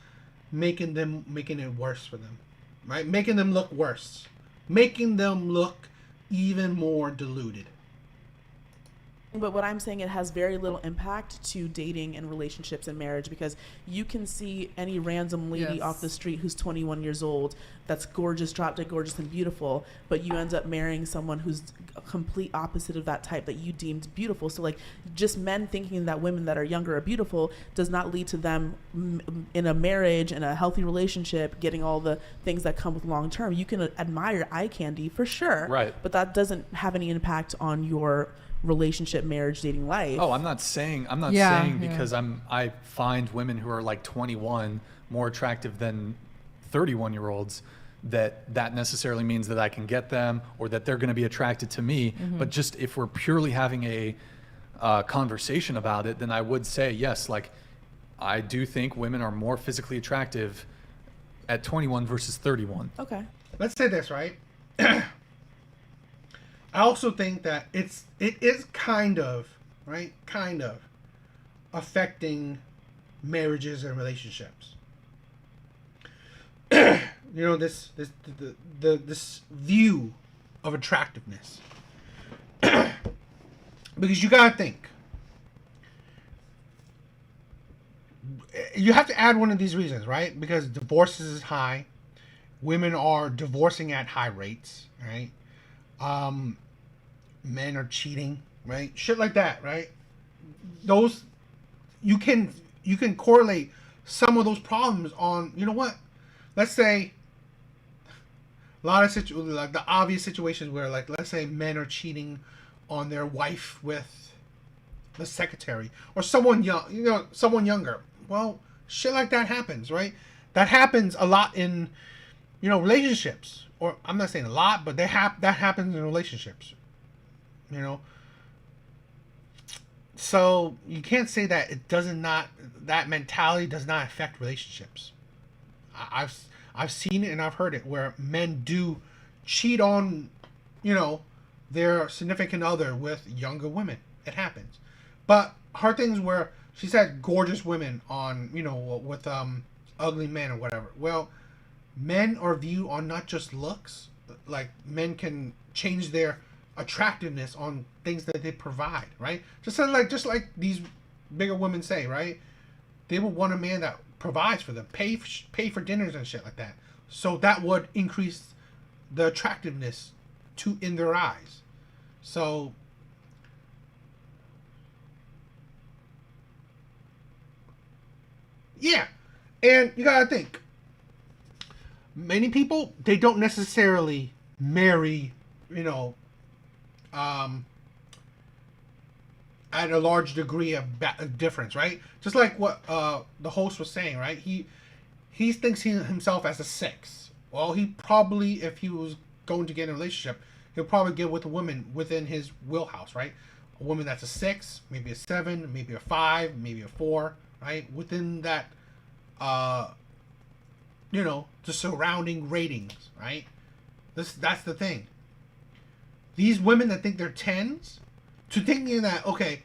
making it worse for them, right? Making them look worse, making them look even more deluded. But what I'm saying, it has very little impact to dating and relationships and marriage, because you can see any random lady Yes. off the street who's 21 years old that's gorgeous, drop dead gorgeous and beautiful, but you end up marrying someone who's a complete opposite of that type that you deemed beautiful. So like, just men thinking that women that are younger are beautiful does not lead to them in a marriage and a healthy relationship getting all the things that come with long term. You can admire eye candy for sure, Right. but that doesn't have any impact on your relationship, marriage, dating life. Oh, I'm not saying because I find women who are like 21 more attractive than 31-year-olds that necessarily means that I can get them or that they're going to be attracted to me. Mm-hmm. But just if we're purely having a conversation about it, then I would say yes. Like, I do think women are more physically attractive at 21 versus 31. Okay. Let's say this, right? I also think that it is kind of affecting marriages and relationships. You know, this view of attractiveness. Because you gotta think, you have to add one of these reasons, right? Because divorce is high, women are divorcing at high rates, right? Men are cheating, right? Shit like that, right? Those you can correlate some of those problems on, you know what? Let's say a lot of like the obvious situations where, like, let's say men are cheating on their wife with the secretary or someone young, you know, someone younger. Well, shit like that happens, right? That happens a lot in, you know, relationships. Or I'm not saying a lot, but that happens in relationships. You know, so you can't say that that mentality does not affect relationships. I've seen it and I've heard it where men do cheat on, you know, their significant other with younger women. It happens, but her things where she said gorgeous women on, you know, with ugly men or whatever. Well, men are viewed on not just looks. Like, men can change their attractiveness on things that they provide, right? Just like these bigger women say, right? They will want a man that provides for them, pay for dinners and shit like that. So that would increase the attractiveness in their eyes. So yeah, and you gotta think, many people, they don't necessarily marry, you know, at a large degree of difference, right? Just like what the host was saying, right? He thinks himself as a 6. Well, he probably, if he was going to get in a relationship, he'll probably get with a woman within his wheelhouse, right? A woman that's a 6, maybe a 7, maybe a 5, maybe a 4, right? Within that, you know, the surrounding ratings, right? That's the thing. These women that think they're 10s, to thinking that, okay,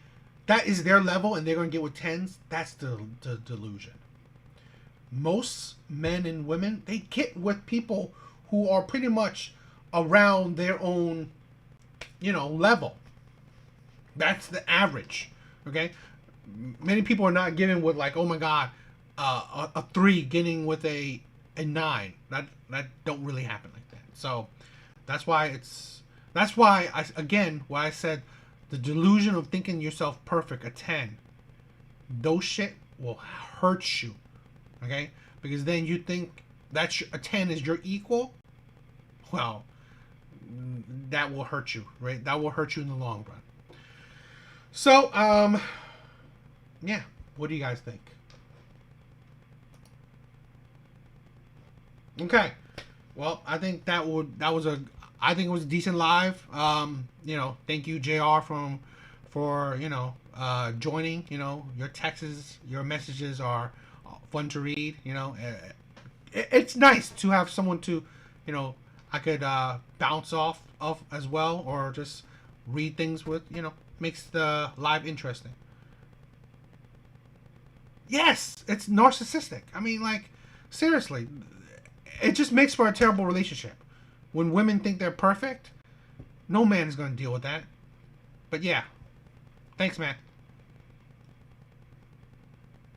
that is their level and they're going to get with 10s, that's the delusion. Most men and women, they get with people who are pretty much around their own, you know, level. That's the average, okay? Many people are not getting with, like, oh my God, a 3 getting with a 9. That don't really happen like that. So that's why I said the delusion of thinking yourself perfect, a 10, those shit will hurt you, okay? Because then you think that's a 10 is your equal. Well, that will hurt you, right? That will hurt you in the long run. So, yeah, what do you guys think? Okay, well, I think it was a decent live. You know, thank you, JR, for you know, joining. You know, your texts, your messages are fun to read. You know, it's nice to have someone to, you know, I could bounce off of as well, or just read things with, makes the live interesting. Yes, it's narcissistic. I mean, like, seriously, it just makes for a terrible relationship. When women think they're perfect, no man is going to deal with that. But yeah, thanks, man.